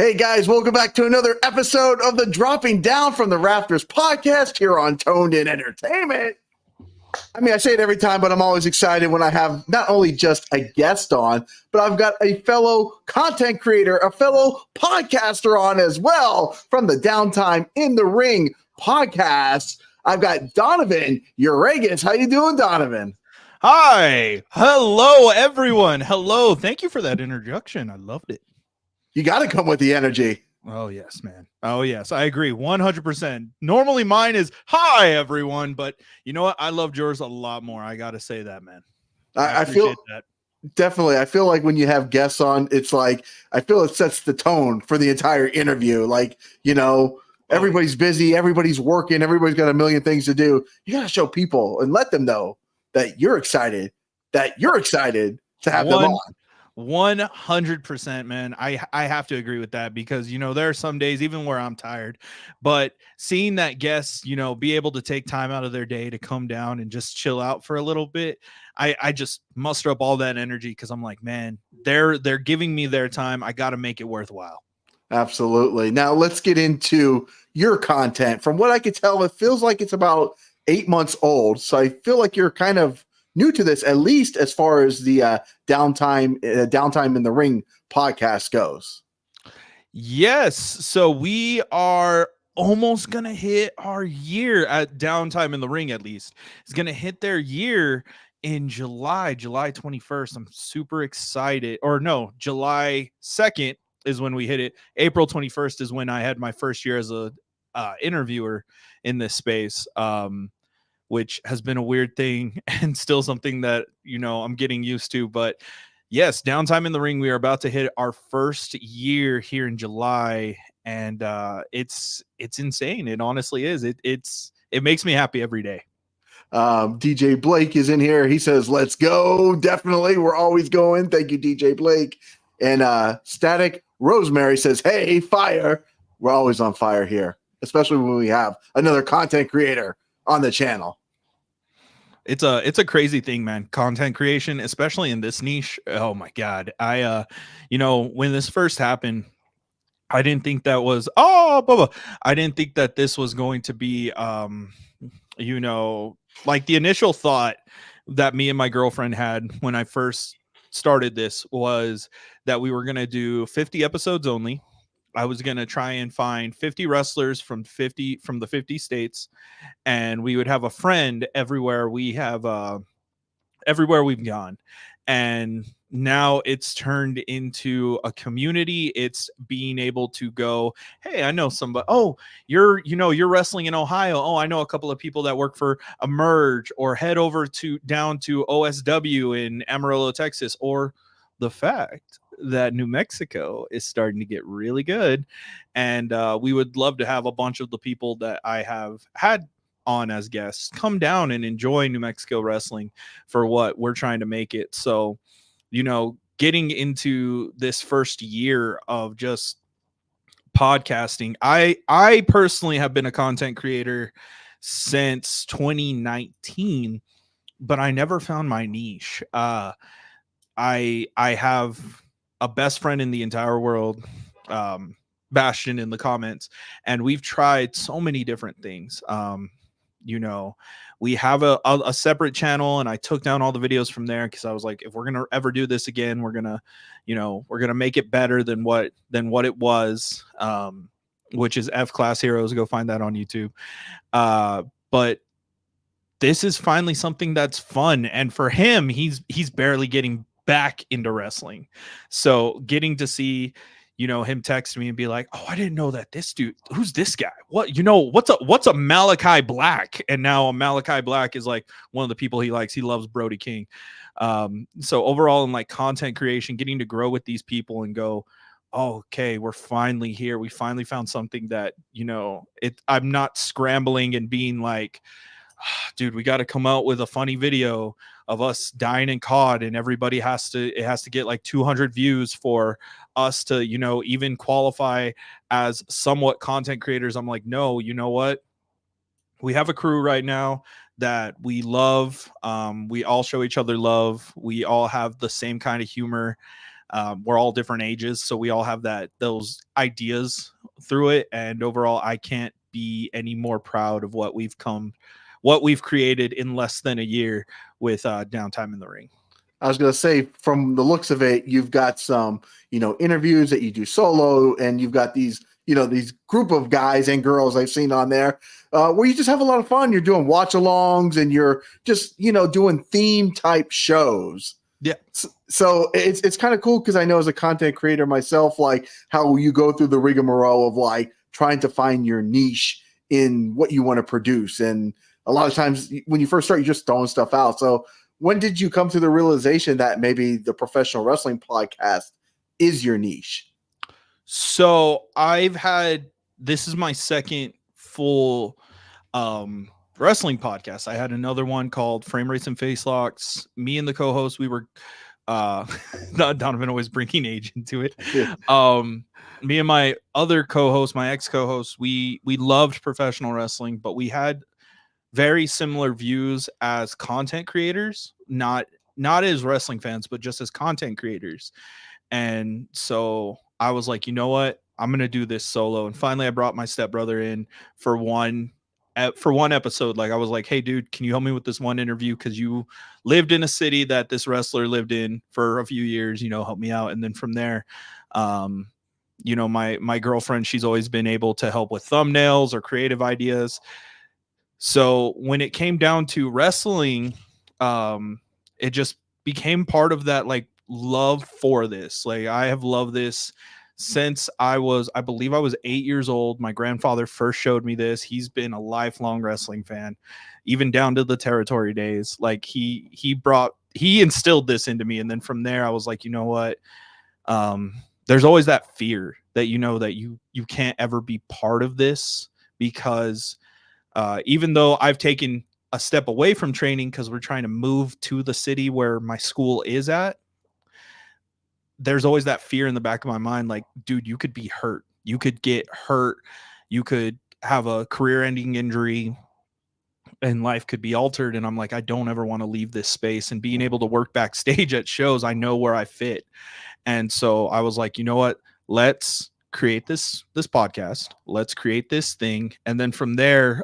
Hey guys, welcome back to another episode of the Dropping Down from the Rafters podcast here on Toned In Entertainment. I mean, I say it every time, but I'm always excited when I have not only just a guest on, but I've got a fellow content creator, a fellow podcaster on as well from the DownTime in the Ring podcast. I've got Donovan Yruegas. How you doing, Donovan? Hi. Hello, everyone. Hello. Thank you for that introduction. I loved it. You got to come with the energy. Oh, yes, man. Oh, yes. I agree 100%. Normally mine is, hi, everyone. But you know what? I loved yours a lot more. I got to say that, man. I feel that. Definitely. I feel like when you have guests on, it's like, I feel it sets the tone for the entire interview. Like, you know, everybody's busy, everybody's working, everybody's got a million things to do. You got to show people and let them know that you're excited to have them on. 100%, man. I have to agree with that because, you know, there are some days even where I'm tired, but seeing that guests, you know, be able to take time out of their day to come down and just chill out for a little bit. I just muster up all that energy because I'm like, man, they're giving me their time. I got to make it worthwhile. Absolutely. Now let's get into your content. From what I could tell, it feels like it's about 8 months old. So I feel like you're kind of new to this, at least as far as the Downtime in the Ring podcast goes. Yes. So we are almost going to hit our year at Downtime in the Ring, at least. It's going to hit their year in July 21st. I'm super excited. Or no, July 2nd is when we hit it. April 21st is when I had my first year as a interviewer in this space. Which has been a weird thing and still something that, you know, I'm getting used to. But yes, Downtime in the Ring, we are about to hit our first year here in July. And it's insane. It honestly is. It makes me happy every day. DJ Blake is in here. He says, let's go. Definitely. We're always going. Thank you, DJ Blake. And Static Rosemary says, hey, fire. We're always on fire here, especially when we have another content creator on the channel. It's a crazy thing, man. Content creation, especially in this niche. Oh my God. I you know, when this first happened, I didn't think that was I didn't think that this was going to be you know, like the initial thought that me and my girlfriend had when I first started this was that we were going to do 50 episodes only. I was going to try and find 50 wrestlers from the 50 states, and we would have a friend everywhere we've gone. And now it's turned into a community. It's being able to go, hey, I know somebody. Oh, you're wrestling in Ohio. Oh, I know a couple of people that work for Emerge, or head over down to OSW in Amarillo, Texas, or the fact that New Mexico is starting to get really good. And we would love to have a bunch of the people that I have had on as guests come down and enjoy New Mexico wrestling for what we're trying to make it. So, you know, getting into this first year of just podcasting, I personally have been a content creator since 2019, but I never found my niche. I have a best friend in the entire world, Bastion in the comments, and we've tried so many different things. You know, we have a separate channel, and I took down all the videos from there because I was like, if we're gonna ever do this again, we're gonna make it better than what it was, which is F Class Heroes. Go find that on YouTube. But this is finally something that's fun, and for him, he's barely getting back into wrestling. So getting to see, you know, him text me and be like, oh, I didn't know that this dude, who's this guy? What, you know, what's a Malachi Black? And now Malachi Black is like one of the people he likes. He loves Brody King. So overall, in like content creation, getting to grow with these people and go, oh, okay, we're finally here. We finally found something that, you know, I'm not scrambling and being like, dude, we got to come out with a funny video of us dying in COD, and everybody has to get like 200 views for us to, you know, even qualify as somewhat content creators. I'm like, no, you know what? We have a crew right now that we love. We all show each other love. We all have the same kind of humor. We're all different ages, so we all have those ideas through it. And overall, I can't be any more proud of what we've created in less than a year with Downtime in the Ring. I was going to say, from the looks of it, you've got some, interviews that you do solo, and you've got these, these group of guys and girls I've seen on there where you just have a lot of fun. You're doing watch alongs and you're just, doing theme type shows. Yeah. So it's kind of cool because I know as a content creator myself, like how you go through the rigmarole of like trying to find your niche in what you want to produce. And a lot of times when you first start, you're just throwing stuff out. So when did you come to the realization that maybe the professional wrestling podcast is your niche? So this is my second full wrestling podcast. I had another one called Frame Rates and Face Locks. Me and the co-host, we were Donovan always bringing age into it. Yeah. Me and my other co-host, my ex-co-host, we loved professional wrestling, but we had very similar views as content creators, not as wrestling fans, but just as content creators. And so I was like, you know what? I'm going to do this solo. And finally I brought my stepbrother in for one episode. Like I was like, hey dude, can you help me with this one interview? Cause you lived in a city that this wrestler lived in for a few years, help me out. And then from there, my girlfriend, she's always been able to help with thumbnails or creative ideas. So when it came down to wrestling, it just became part of that like love for this. Like I have loved this since I believe I was 8 years old. My grandfather first showed me this. He's been a lifelong wrestling fan, even down to the territory days. Like he instilled this into me. And then from there, I was like, you know what? There's always that fear that, that you can't ever be part of this because even though I've taken a step away from training because we're trying to move to the city where my school is at, there's always that fear in the back of my mind. Like, dude, you could be hurt. You could get hurt. You could have a career-ending injury and life could be altered. And I'm like, I don't ever want to leave this space. And being able to work backstage at shows, I know where I fit. And so I was like, you know what? Let's create this podcast. Let's create this thing. And then from there,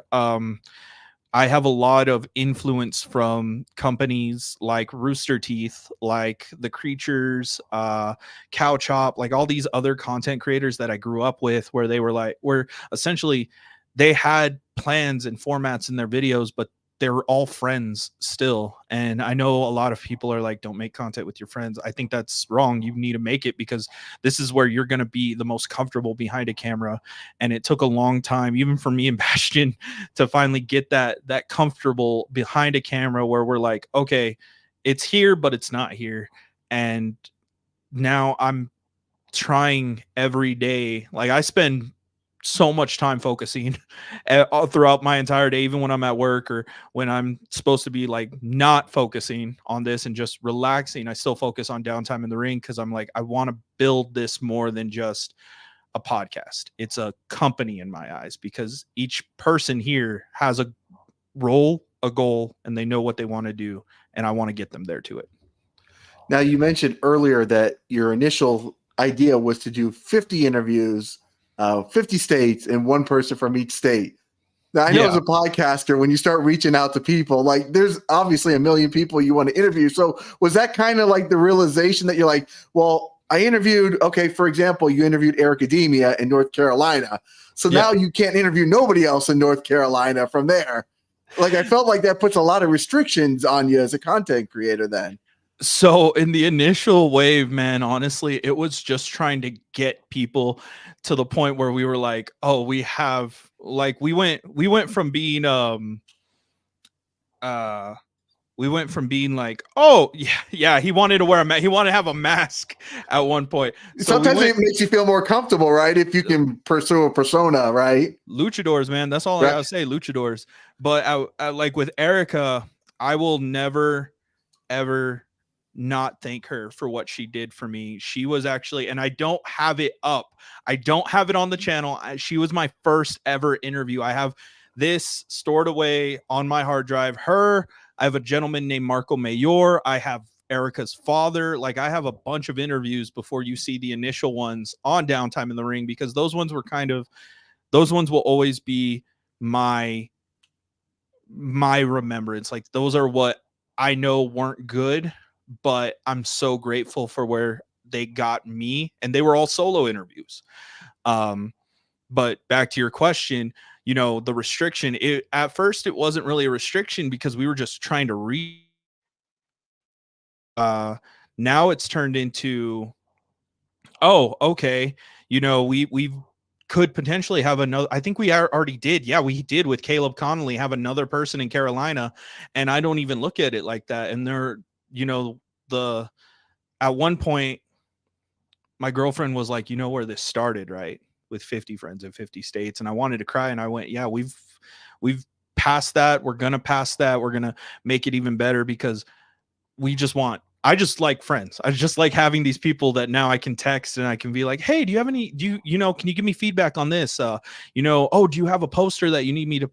I have a lot of influence from companies like Rooster Teeth, like The Creatures, Cow Chop, like all these other content creators that I grew up with, where essentially they had plans and formats in their videos, but they were all friends still. And I know a lot of people are like, don't make content with your friends. I think that's wrong. You need to make it because this is where you're going to be the most comfortable behind a camera. And it took a long time, even for me and Bastion, to finally get that comfortable behind a camera where we're like, okay, it's here, but it's not here. And now I'm trying every day. Like I spend so much time focusing throughout my entire day, even when I'm at work or when I'm supposed to be like not focusing on this and just relaxing. I still focus on Downtime in the Ring because I'm like, I want to build this more than just a podcast. It's a company in my eyes because each person here has a role, a goal, and they know what they want to do. And I want to get them there to it. Now, you mentioned earlier that your initial idea was to do 50 interviews, 50 states, and one person from each state. Now, I know as a podcaster, when you start reaching out to people, like there's obviously a million people you want to interview. So was that kind of like the realization that you're like, well, I interviewed, okay, for example, you interviewed Eric Academia in North Carolina. So now you can't interview nobody else in North Carolina from there. Like I felt like that puts a lot of restrictions on you as a content creator then. So in the initial wave, man, honestly, it was just trying to get people to the point where we were like, oh, we went from being like, oh yeah, he wanted to wear a mask. He wanted to have a mask at one point. So sometimes it makes you feel more comfortable, right? If you can pursue a persona, right? Luchadors, man. That's all I gotta say, luchadors. But I like with Erica, I will never, ever not thank her for what she did for me. She was actually, and I don't have it up. I don't have it on the channel. She was my first ever interview. I have this stored away on my hard drive. I have a gentleman named Marco Mayor. I have Erica's father. Like, I have a bunch of interviews before you see the initial ones on Downtime in the Ring, because those ones will always be my remembrance. Like, those are what I know weren't good, but I'm so grateful for where they got me, and they were all solo interviews. But back to your question, the restriction, at first it wasn't really a restriction because we were just trying to now it's turned into, oh, okay, we could potentially have another. I think we already did. Yeah, we did with Caleb Connolly, have another person in Carolina, and I don't even look at it like that. And they're, at one point, my girlfriend was like, where this started, right? With 50 friends in 50 states. And I wanted to cry. And I went, yeah, we've passed that. We're going to pass that. We're going to make it even better, because I just like friends. I just like having these people that now I can text and I can be like, hey, can you give me feedback on this? Oh, do you have a poster that you need me to,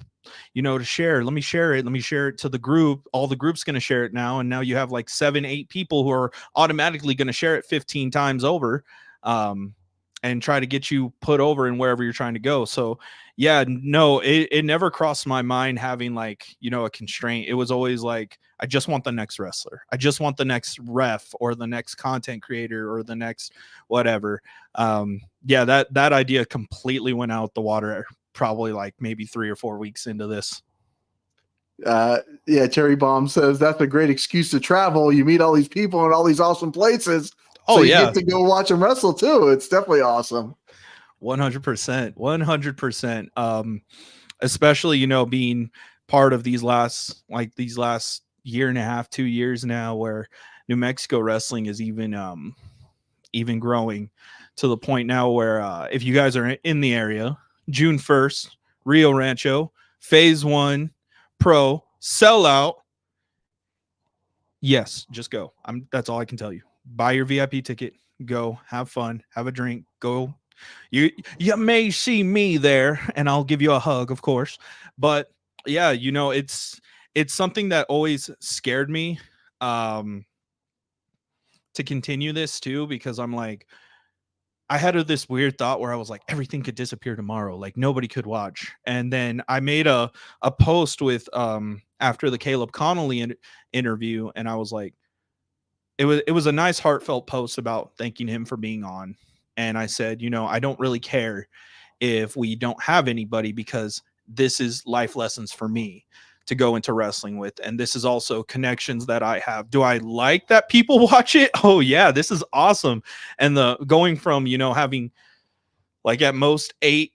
to share? Let me share it. Let me share it to the group. All the group's going to share it now. And now you have like 7-8 people who are automatically going to share it 15 times over. And try to get you put over in wherever you're trying to go. So yeah, no, it never crossed my mind having like, a constraint. It was always like, I just want the next wrestler. I just want the next ref or the next content creator or the next whatever. Yeah, that idea completely went out the water probably like maybe 3 or 4 weeks into this. Yeah, Cherry Bomb says that's a great excuse to travel. You meet all these people in all these awesome places. So you get to go watch them wrestle too. It's definitely awesome. 100%. 100%. Especially, being part of these last year and a half, 2 years now, where New Mexico wrestling is even growing to the point now where if you guys are in the area, June 1st, Rio Rancho, Phase 1, Pro, sellout. Yes, just go. That's all I can tell you. Buy your VIP ticket, go have fun, have a drink, go. You may see me there and I'll give you a hug, of course. But yeah, it's something that always scared me to continue this too, because I'm like, I had this weird thought where I was like, everything could disappear tomorrow, like nobody could watch. And then I made a post with after the Caleb Connolly interview, and I was like, it was a nice heartfelt post about thanking him for being on. And I said, I don't really care if we don't have anybody, because this is life lessons for me to go into wrestling with. And this is also connections that I have. Do I like that people watch it? Oh yeah, this is awesome. And the going from, having like at most 8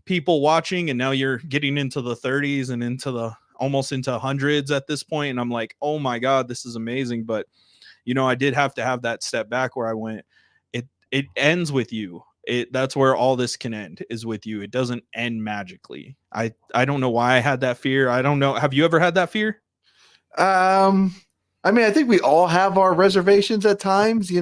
people watching, and now you're getting into the 30s and into the almost into hundreds at this point. And I'm like, oh my God, this is amazing. But I did have to have that step back where I went, it ends with you. That's where all this can end, is with you. It doesn't end magically. I don't know why I had that fear. I don't know. Have you ever had that fear? I mean, I think we all have our reservations at times, I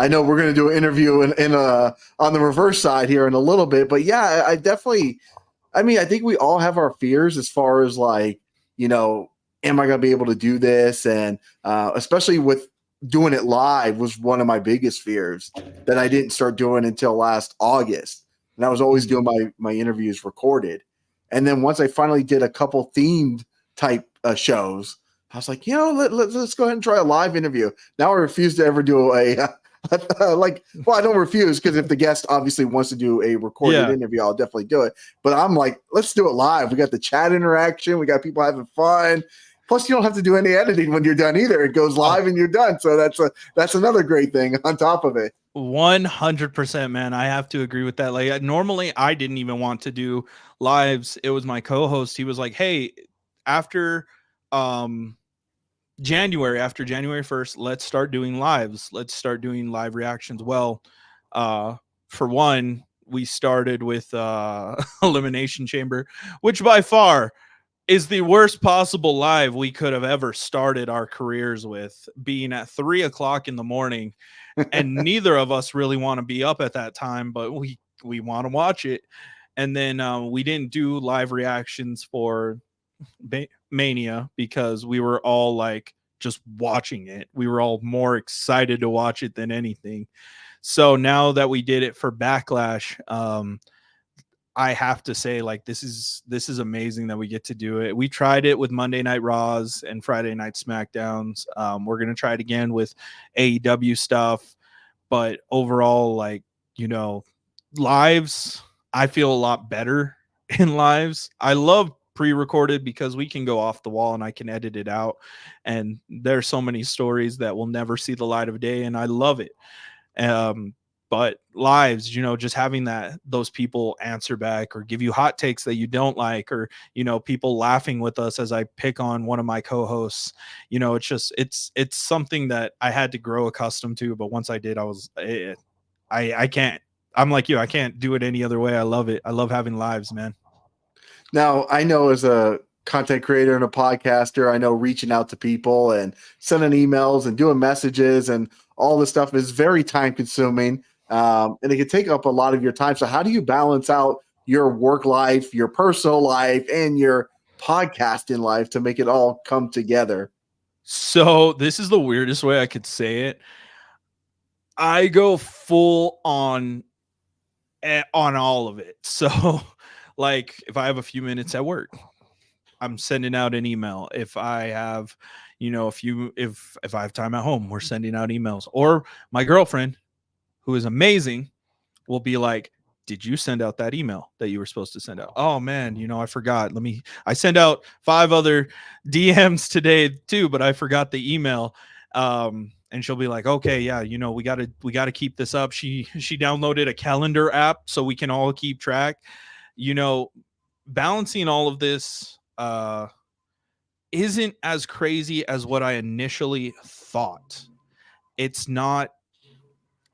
know we're going to do an interview on the reverse side here in a little bit, but yeah, I think we all have our fears as far as like, am I going to be able to do this? And especially with doing it live was one of my biggest fears that I didn't start doing until last August. And I was always doing my interviews recorded. And then once I finally did a couple themed type shows, I was like, let's go ahead and try a live interview. Now I refuse to ever do I don't refuse, because if the guest obviously wants to do a recorded interview, I'll definitely do it. But I'm like, let's do it live. We got the chat interaction. We got people having fun. Plus, you don't have to do any editing when you're done either. It goes live and you're done. So that's another great thing on top of it. 100%, man. I have to agree with that. Like, normally I didn't even want to do lives. It was my co-host. He was like, hey, after January 1st, let's start doing lives. Let's start doing live reactions. Well, for one, we started with Elimination Chamber, which by far is the worst possible live we could have ever started our careers with, being at 3:00 in the morning. And neither of us really want to be up at that time, but we want to watch it. And then we didn't do live reactions for Mania because we were all like just watching it. We were all more excited to watch it than anything. So now that we did it for Backlash, I have to say, like, this is amazing that we get to do it. We tried it with Monday Night Raws and Friday Night SmackDowns. We're gonna try it again with AEW stuff, but overall, like, lives, I feel a lot better in lives. I love pre-recorded because we can go off the wall and I can edit it out, and there's so many stories that will never see the light of day, and I love it. But lives, just having those people answer back or give you hot takes that you don't like, or people laughing with us as I pick on one of my co-hosts, it's something that I had to grow accustomed to. But once I did, I can't, I'm like you, I can't do it any other way. I love it. I love having lives, man. Now, I know as a content creator and a podcaster, I know reaching out to people and sending emails and doing messages and all this stuff is very time consuming. And it can take up a lot of your time. So how do you balance out your work life, your personal life, and your podcasting life to make it all come together? So this is the weirdest way I could say it. I go full on all of it. So like if I have a few minutes at work, I'm sending out an email. If I have, if I have time at home, we're sending out emails. Or my girlfriend, who is amazing, will be like, did you send out that email that you were supposed to send out? Oh man, I forgot. I sent out 5 other DMs today too, but I forgot the email. And she'll be like, okay, yeah, we gotta keep this up. She downloaded a calendar app so we can all keep track. Balancing all of this isn't as crazy as what I initially thought. It's not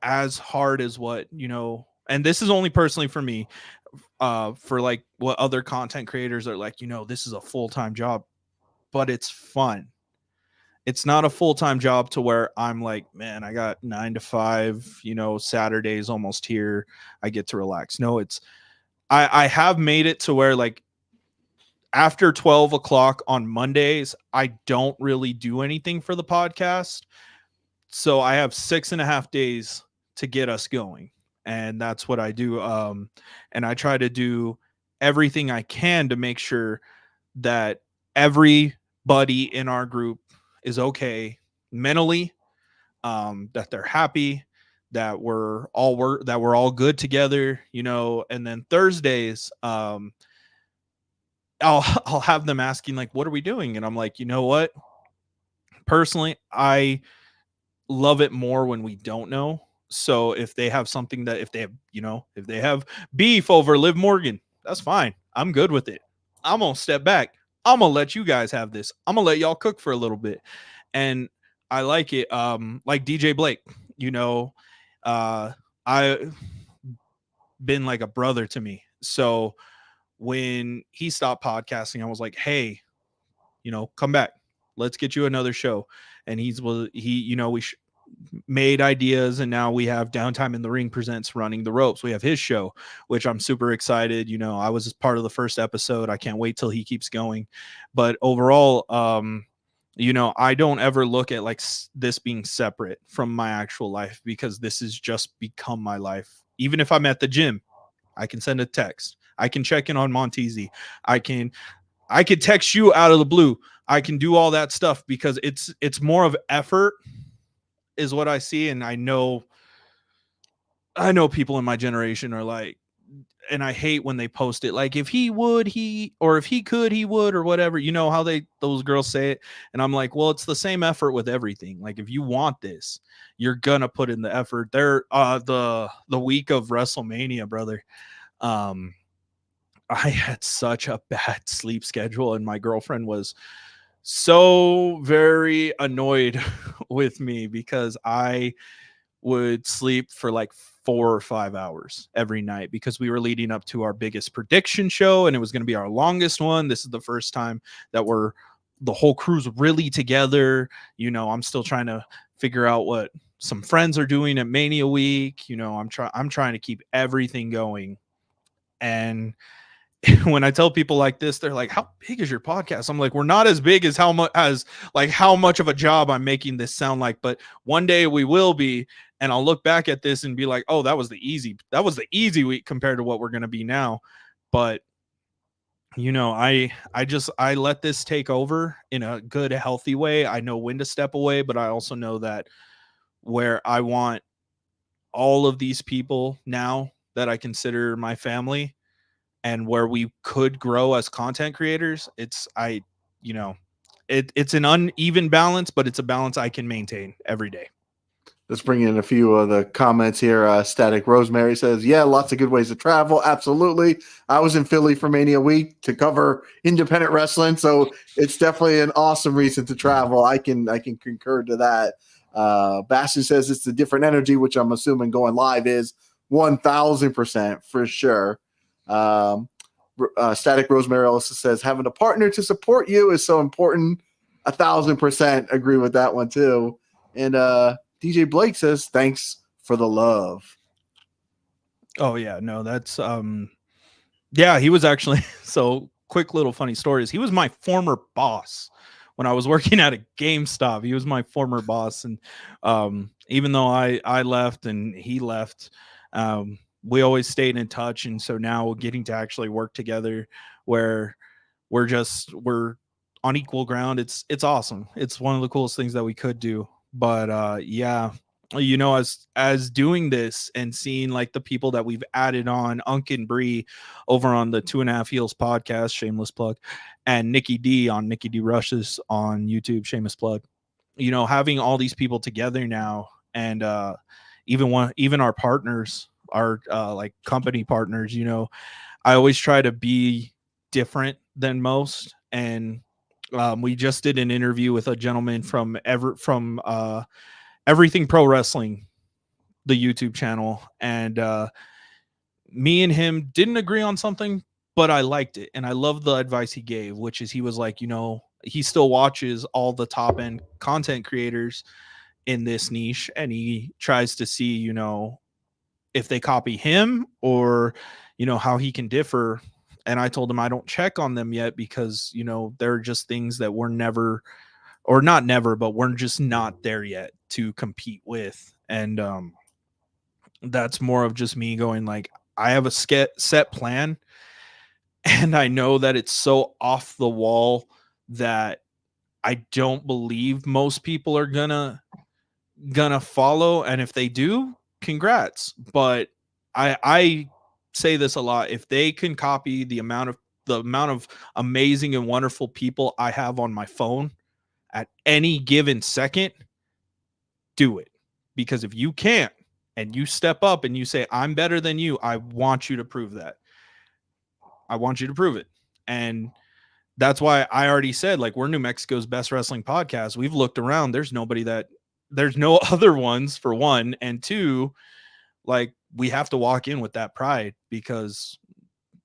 as hard as what, and this is only personally for me, for like what other content creators are like, this is a full-time job, but it's fun. It's not a full-time job to where I'm like, man, I got 9 to 5, Saturday's almost here, I get to relax. No, I have made it to where like after 12 o'clock on Mondays, I don't really do anything for the podcast. So I have 6.5 days to get us going. And that's what I do. And I try to do everything I can to make sure that everybody in our group is okay mentally, that they're happy, that we're all good together, and then Thursdays, I'll have them asking like, what are we doing? And I'm like, you know what? Personally, I love it more when we don't know. So if they have something that if they have beef over Liv Morgan, that's fine. I'm good with it. I'm gonna step back. I'm gonna let you guys have this. I'm gonna let y'all cook for a little bit. And I like it. Like DJ Blake, I been like a brother to me. So when he stopped podcasting, I was like, hey, come back. Let's get you another show. And we made ideas, and now we have Downtime in the Ring presents Running the Ropes. We have his show, which I'm super excited. I was part of the first episode. I can't wait till he keeps going. But overall, I don't ever look at like this being separate from my actual life, because this has just become my life. Even if I'm at the gym, I can send a text. I can check in on Montezi. I could text you out of the blue. I can do all that stuff because it's more of effort is what I see. And I know people in my generation are like, and I hate when they post it like, if he would, or if he could, he would, or whatever, how those girls say it. And I'm like, well, it's the same effort with everything. Like, if you want this, you're gonna put in the effort. There, the week of WrestleMania, brother, I had such a bad sleep schedule, and my girlfriend was so very annoyed with me because I would sleep for like 4 or 5 hours every night, because we were leading up to our biggest prediction show, and it was going to be our longest one. This is the first time that the whole crew's really together. I'm still trying to figure out what some friends are doing at Mania Week. I'm trying to keep everything going. And when I tell people like this, they're like, how big is your podcast? I'm like, we're not as big as how much of a job I'm making this sound like, but one day we will be. And I'll look back at this and be like, oh, that was the easy week compared to what we're going to be now. But I let this take over in a good, healthy way. I know when to step away, but I also know that where I want all of these people now that I consider my family, and where we could grow as content creators, it's an uneven balance, but it's a balance I can maintain every day. Let's bring in a few of the comments here. Static Rosemary says, yeah, lots of good ways to travel. Absolutely. I was in Philly for Mania Week to cover independent wrestling, so it's definitely an awesome reason to travel. I can concur to that. Bastion says it's a different energy, which I'm assuming going live is 1,000% for sure. Static Rosemary also says having a partner to support you is so important. 1,000% agree with that one too. And DJ Blake says thanks for the love. Oh yeah, no, that's yeah, he was actually so quick little funny stories. He was my former boss when I was working at a GameStop. He was my former boss, and even though I left and he left, we always stayed in touch. And so now getting to actually work together where we're on equal ground, it's awesome. It's one of the coolest things that we could do. But yeah, as doing this and seeing like the people that we've added on, Unk and Bree over on the 2.5 Heels podcast, shameless plug, and Nikki D on Nikki D Rushes on YouTube, shameless plug, having all these people together now, and even our partners, our like company partners, I always try to be different than most. And we just did an interview with a gentleman from Everything Pro Wrestling, the YouTube channel, and me and him didn't agree on something, but I liked it, and I loved the advice he gave, which is he was like, he still watches all the top end content creators in this niche, and he tries to see, if they copy him or, how he can differ. And I told him I don't check on them yet because, they're just things that we're never, or not never, but we're just not there yet to compete with. And that's more of just me going like, I have a set plan, and I know that it's so off the wall that I don't believe most people are gonna follow. And if they do, congrats. But I say this a lot: if they can copy the amount of amazing and wonderful people I have on my phone at any given second, do it. Because if you can't, and you step up and you say, I'm better than you, I want you to prove that. I want you to prove it. And that's why I already said, like, we're New Mexico's best wrestling podcast. We've looked around. There's no other ones, for one. And two, like, we have to walk in with that pride because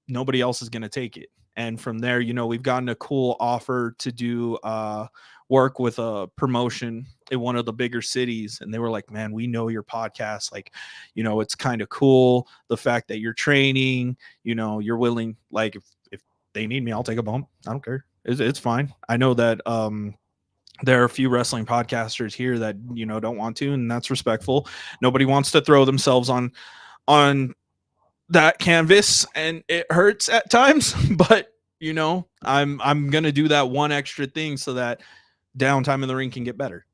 nobody else is going to take it. And from there, we've gotten a cool offer to do work with a promotion in one of the bigger cities. And they were like, man, we know your podcast. Like, it's kind of cool. The fact that you're training, you're willing, like, if they need me, I'll take a bump. I don't care. It's fine. I know that there are a few wrestling podcasters here that, don't want to, and that's respectful. Nobody wants to throw themselves on that canvas, and it hurts at times, but I'm gonna do that one extra thing so that downtime in the ring can get better.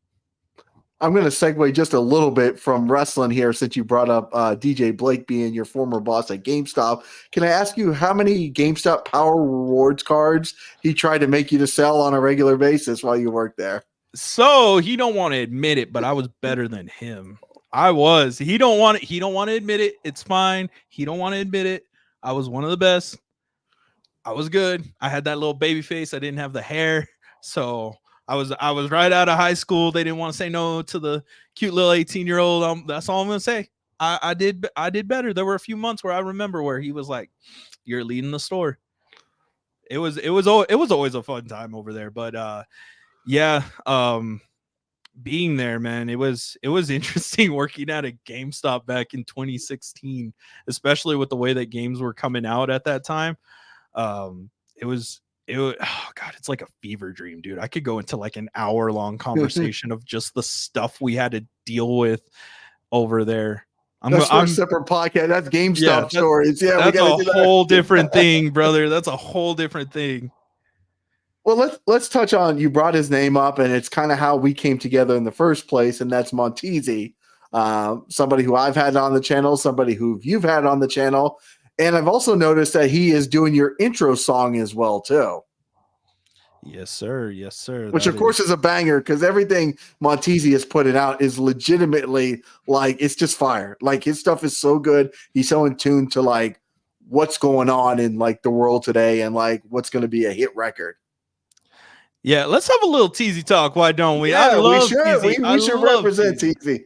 I'm going to segue just a little bit from wrestling here, since you brought up DJ Blake being your former boss at GameStop. Can I ask you how many GameStop Power Rewards cards he tried to make you to sell on a regular basis while you worked there? So he don't want to admit it, but I was better than him. I was. He don't want to admit it. It's fine. He don't want to admit it. I was one of the best. I was good. I had that little baby face. I didn't have the hair. So I was right out of high school. They didn't want to say no to the cute little 18-year-old. That's all I'm gonna say. I did better. There were a few months where I remember where he was like, "You're leading the store." It was always a fun time over there. But yeah, being there, man, it was interesting working at a GameStop back in 2016, especially with the way that games were coming out at that time. It was oh god, it's like a fever dream, dude. I could go into like an hour-long conversation of just the stuff we had to deal with over there. That's for a I'm separate podcast. That's yeah, GameStop stories. Yeah, we that's got to a do that. whole different thing, brother. That's a whole different thing. Well, let's touch on, you brought his name up, and it's kind of how we came together in the first place, and that's Montezi, somebody who I've had on the channel, somebody who you've had on the channel, and I've also noticed that he is doing your intro song as well too, Yes, sir. Yes, sir. which of course is a banger because everything Montezi has put it out is legitimately like it's just fire. Like his stuff is so good. He's so in tune to like what's going on in like the world today and like what's going to be a hit record. Yeah, let's have a little Teasy talk. Why don't we? Yeah, I love we should. Teasy. We should represent Teasy.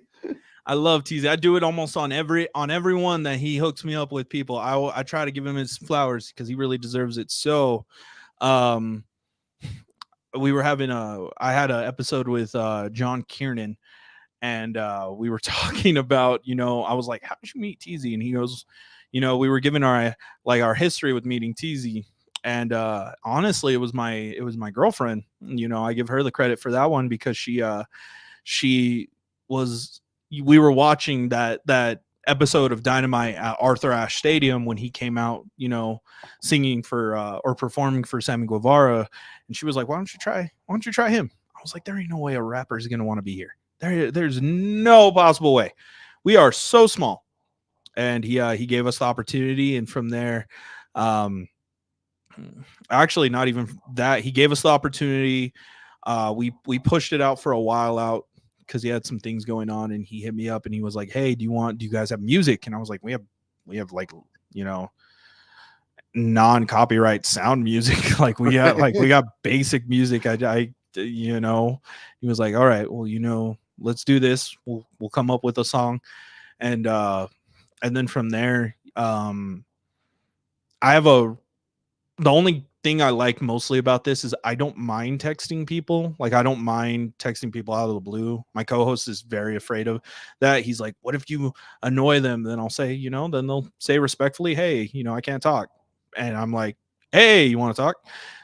I love Teasy. I do it almost on everyone that he hooks me up with. People, I try to give him his flowers because he really deserves it. So, we were having I had an episode with John Kiernan, and we were talking about, I was like, how did you meet Teasy? And he goes, we were giving our history with meeting Teasy. And honestly, it was my girlfriend. I give her the credit for that one because she was, we were watching that episode of Dynamite at Arthur Ashe Stadium when he came out, singing for or performing for Sammy Guevara, and she was like, why don't you try him? I was like, there ain't no way a rapper is gonna want to be here. There's no possible way. We are so small. And he gave us the opportunity, and from there, actually not even that, he gave us the opportunity. We pushed it out for a while out because he had some things going on, and he hit me up and he was like, hey, do you guys have music? And I was like, we have like, non-copyright sound music. Like we got basic music. I he was like, all right, well, let's do this. We'll come up with a song. And then from there, the only thing I like mostly about this is I don't mind texting people. Like, I don't mind texting people out of the blue. My co-host is very afraid of that. He's like, what if you annoy them? Then I'll say, then they'll say respectfully, hey, I can't talk. And I'm like, hey, you want to talk?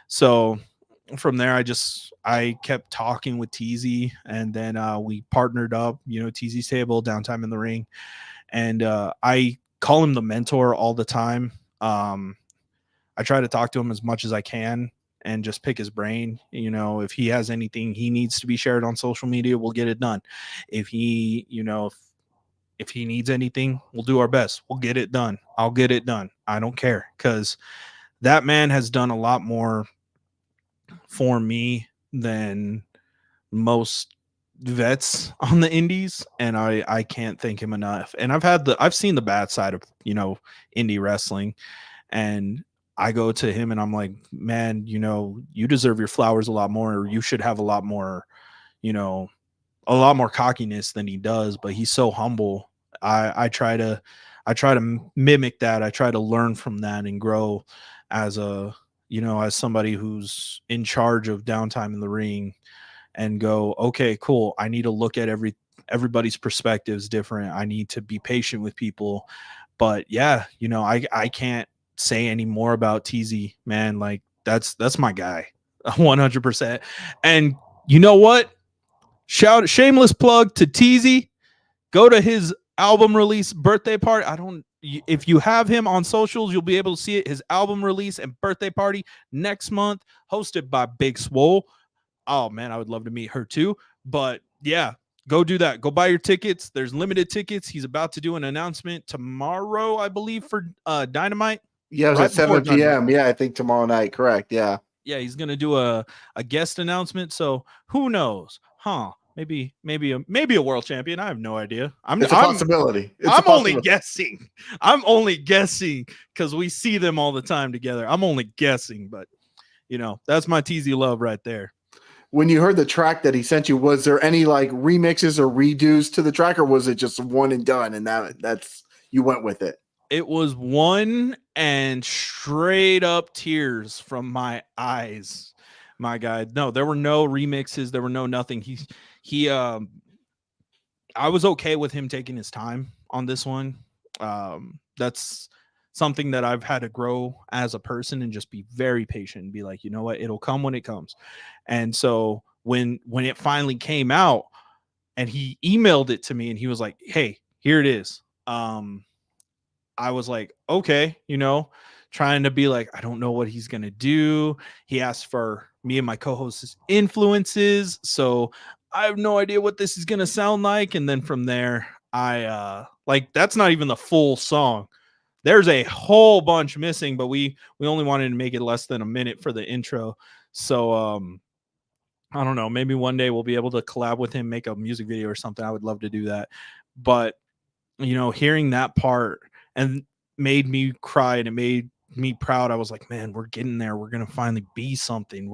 So from there, I kept talking with Teasy, and then we partnered up, Teasy's Table, Downtime in the Ring. And I call him the mentor all the time. I try to talk to him as much as I can and just pick his brain. If he has anything he needs to be shared on social media, we'll get it done. If he, if he needs anything, we'll do our best. We'll get it done. I'll get it done. I don't care, because that man has done a lot more for me than most vets on the indies, and I can't thank him enough. And I've seen the bad side of indie wrestling, and I go to him and I'm like, man, you deserve your flowers a lot more, or you should have a lot more cockiness than he does. But he's so humble. I try to mimic that. I try to learn from that and grow as as somebody who's in charge of Downtime in the Ring, and go, okay, cool. I need to look at everybody's perspectives different. I need to be patient with people. But yeah, I can't say any more about Teasy, man. Like that's my guy 100%. And you know what? Shameless plug to Teasy. Go to his album release birthday party. If you have him on socials, you'll be able to see it. His album release and birthday party next month, hosted by Big Swole. Oh man, I would love to meet her too. But yeah, go do that. Go buy your tickets. There's limited tickets. He's about to do an announcement tomorrow, I believe, for Dynamite. Yeah, it was right at 7 p.m. Dynamite. Yeah, I think tomorrow night. Correct. Yeah. Yeah, he's gonna do a guest announcement. So who knows? Maybe a world champion. I have no idea. It's a possibility. I'm only guessing. I'm only guessing because we see them all the time together. I'm only guessing, but that's my Teasy love right there. When you heard the track that he sent you, was there any like remixes or redos to the track, or was it just one and done and that's you went with it? It was one and straight up tears from my eyes, my guy. No, there were no remixes. There were no nothing. I was okay with him taking his time on this one. That's something that I've had to grow as a person and just be very patient and be like, you know what, it'll come when it comes. And so when it finally came out and he emailed it to me and he was like, hey, here it is. I was like, okay, trying to be like, I don't know what he's going to do. He asked for me and my co-host's influences. So I have no idea what this is going to sound like. And then from there, I that's not even the full song. There's a whole bunch missing, but we only wanted to make it less than a minute for the intro. So I don't know, maybe one day we'll be able to collab with him, make a music video or something. I would love to do that. But hearing that part and made me cry and it made me proud. I was like, man, we're getting there. We're going to finally be something.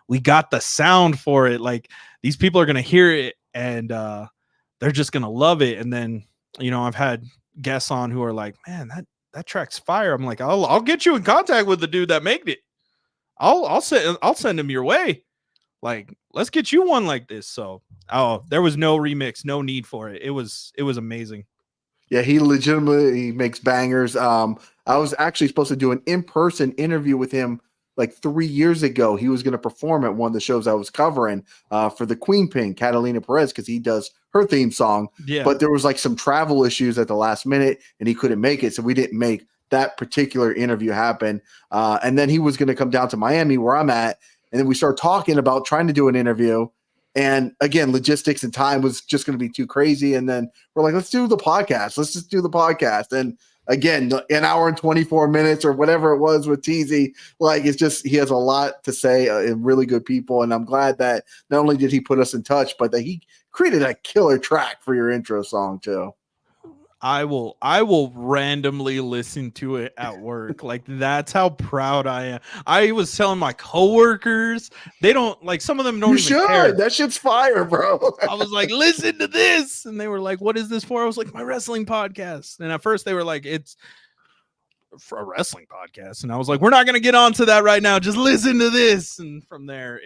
We got the sound for it. Like these people are going to hear it and they're just going to love it. And then, I've had guests on who are like, man, that track's fire. I'm like, I'll get you in contact with the dude that made it. I'll send him your way. Like, let's get you one like this. So, there was no remix, no need for it. It was amazing. Yeah, he legitimately makes bangers. I was actually supposed to do an in-person interview with him like 3 years ago. He was going to perform at one of the shows I was covering for the Queen Pin, Catalina Perez, because he does her theme song. Yeah. But there was like some travel issues at the last minute, and he couldn't make it, so we didn't make that particular interview happen. And then he was going to come down to Miami, where I'm at, and then we started talking about trying to do an interview. And again, logistics and time was just going to be too crazy. And then we're like, let's do the podcast. Let's just do the podcast. And again, an hour and 24 minutes or whatever it was with Teasy, like it's just, he has a lot to say and really good people. And I'm glad that not only did he put us in touch, but that he created a killer track for your intro song too. I will randomly listen to it at work. Like that's how proud I am. I was telling my coworkers, they don't like, some of them don't even care. That shit's fire, bro. I was like, listen to this. And they were like, what is this for? I was like, my wrestling podcast. And at first they were like, it's for a wrestling podcast. And I was like, we're not going to get onto that right now. Just listen to this. And from there,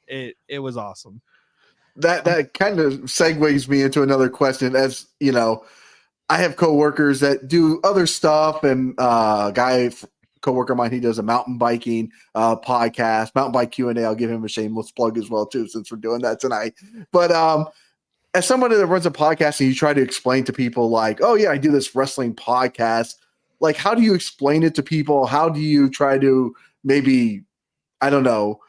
it was awesome. That kind of segues me into another question. As you know, I have coworkers that do other stuff, and coworker of mine, he does a mountain biking podcast, mountain bike Q&A. I'll give him a shameless plug as well too, since we're doing that tonight. But as somebody that runs a podcast and you try to explain to people like, oh yeah, I do this wrestling podcast. Like, how do you explain it to people? How do you try to maybe, I don't know,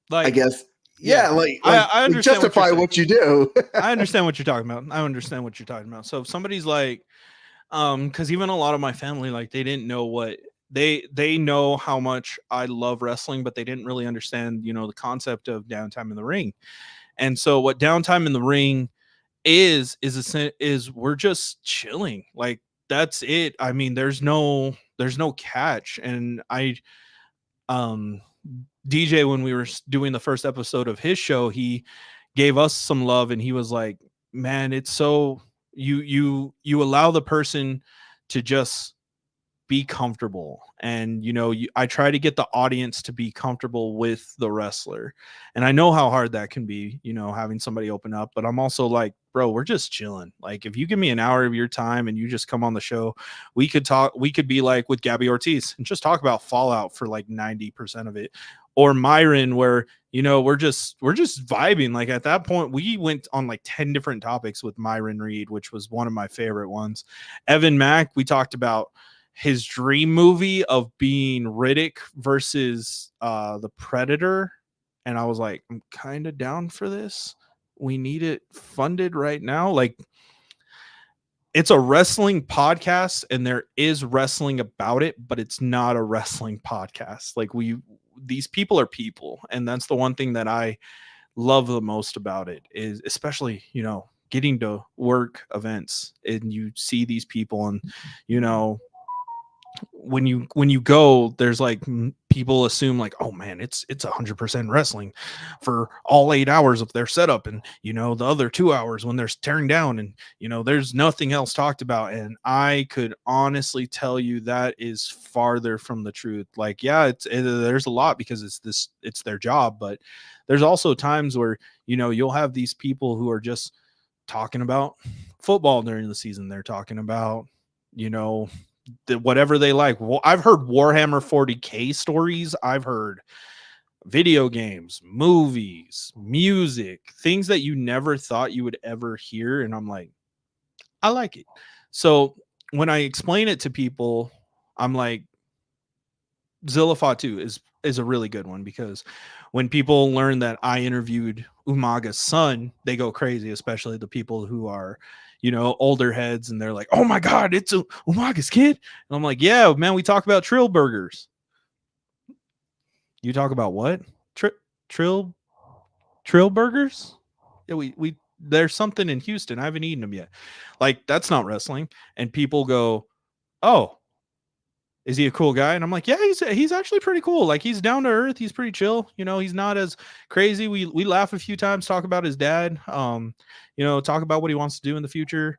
like, I guess. Yeah, I understand justify what you do. I understand what you're talking about. So if somebody's like, because even a lot of my family, like they didn't know what they know how much I love wrestling, but they didn't really understand, the concept of downtime in the ring. And so what downtime in the ring is we're just chilling. Like that's it. I mean, there's no catch. And DJ, when we were doing the first episode of his show, he gave us some love and he was like, man, it's so you allow the person to just be comfortable. And, I try to get the audience to be comfortable with the wrestler. And I know how hard that can be, having somebody open up, but I'm also like, bro, we're just chilling. Like if you give me an hour of your time and you just come on the show, we could be like with Gabby Ortiz and just talk about Fallout for like 90% of it. Or Myron, where, we're just vibing. Like at that point, we went on like 10 different topics with Myron Reed, which was one of my favorite ones. Evan Mack, we talked about his dream movie of being Riddick versus the Predator. And I was like, I'm kind of down for this. We need it funded right now. Like, it's a wrestling podcast and there is wrestling about it, but it's not a wrestling podcast. Like these people are people. And that's the one thing that I love the most about it is especially, getting to work events and you see these people and, when you go, there's like people assume like, oh man, it's 100% wrestling for all 8 hours of their setup. And, the other 2 hours when they're tearing down and, there's nothing else talked about. And I could honestly tell you that is farther from the truth. Like, yeah, there's a lot because it's their job, but there's also times where, you'll have these people who are just talking about football during the season. They're talking about, whatever they like. Well, I've heard Warhammer 40K stories. I've heard video games, movies, music, things that you never thought you would ever hear. And I'm like, I like it. So when I explain it to people, I'm like, Zillafat 2 is a really good one, because when people learn that I interviewed Umaga's son, they go crazy, especially the people who are, older heads, and they're like, "Oh my god, it's Umaga's kid." And I'm like, "Yeah, man, we talk about trill burgers." You talk about what? Trill burgers? Yeah, we there's something in Houston. I haven't eaten them yet. Like, that's not wrestling. And people go, "Oh, is he a cool guy?" And I'm like, yeah, he's actually pretty cool. Like, he's down to earth. He's pretty chill. He's not as crazy. We laugh a few times, talk about his dad, talk about what he wants to do in the future,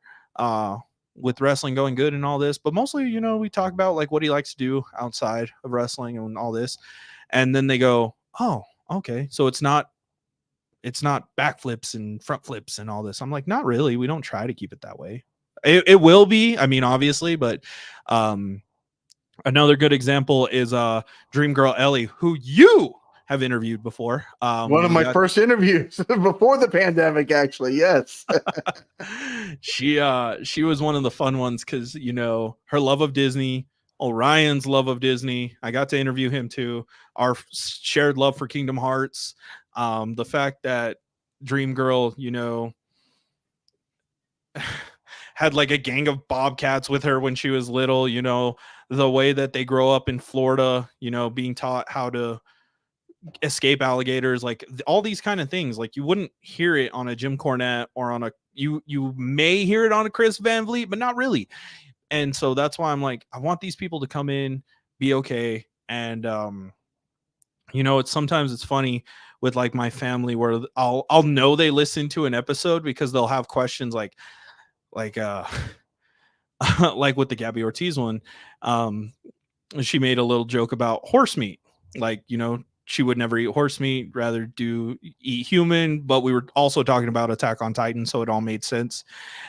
with wrestling going good and all this. But mostly, we talk about like what he likes to do outside of wrestling and all this. And then they go, "Oh, okay. So it's not backflips and front flips and all this." I'm like, not really. We don't try to keep it that way. It will be, I mean, obviously, but another good example is Dream Girl Ellie, who you have interviewed before. One of my first interviews before the pandemic, actually. Yes. She was one of the fun ones, because her love of Disney, Orion's love of Disney. I got to interview him too. Our shared love for Kingdom Hearts. The fact that Dream Girl, had like a gang of bobcats with her when she was little, the way that they grow up in Florida, being taught how to escape alligators, like all these kind of things. Like, you wouldn't hear it on a Jim Cornette or on you may hear it on a Chris Van Vliet, but not really. And so that's why I'm like, I want these people to come in, be okay. And sometimes it's funny with like my family, where I'll know they listen to an episode because they'll have questions like like with the Gabby Ortiz one. She made a little joke about horse meat, like, she would never eat horse meat, rather eat human. But we were also talking about Attack on Titan, so it all made sense.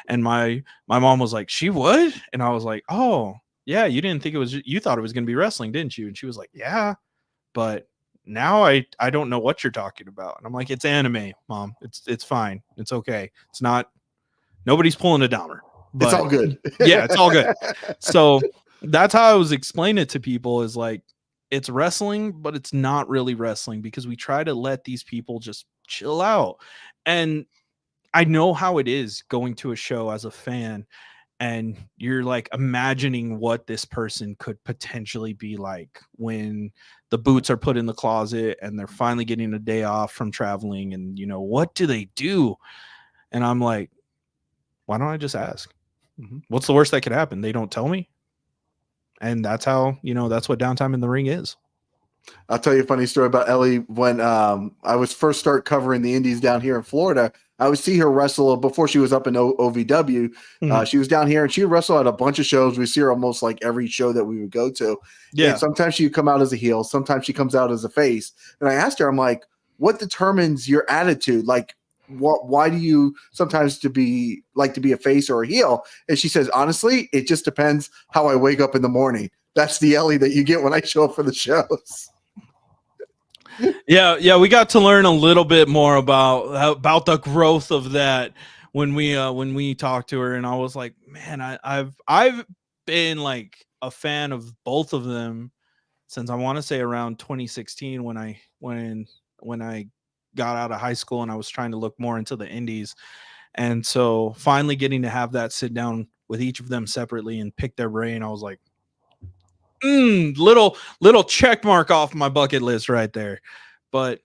And my mom was like, "She would?" And I was like, "Oh yeah, you thought it was going to be wrestling, didn't you?" And she was like, "Yeah, but now I don't know what you're talking about." And I'm like, "It's anime, Mom. It's fine. It's okay. It's not, nobody's pulling a Dahmer, but it's all good." Yeah, it's all good." So that's how I was explaining it to people, is like, it's wrestling, but it's not really wrestling, because we try to let these people just chill out. And I know how it is going to a show as a fan, and you're like imagining what this person could potentially be like when the boots are put in the closet and they're finally getting a day off from traveling, and what do they do? And I'm like, why don't I just ask? What's the worst that could happen? They don't tell me. And that's how, that's what Downtime in the Ring is. I'll tell you a funny story about Ellie. When I was first start covering the indies down here in Florida, I would see her wrestle before she was up in OVW. She was down here, and she would wrestle at a bunch of shows. We see her almost like every show that we would go to. Yeah. And sometimes she would come out as a heel. Sometimes she comes out as a face. And I asked her, I'm like, what determines your attitude? Like, why do you sometimes to be a face or a heel? And she says, honestly, it just depends how I wake up in the morning. That's the Ellie that you get when I show up for the shows. Yeah, we got to learn a little bit more about the growth of that when we talked to her, and I was like, man, I've been like a fan of both of them since, I want to say, around 2016, when I got out of high school and I was trying to look more into the indies. And so finally getting to have that sit down with each of them separately and pick their brain, I was like, little check mark off my bucket list right there. But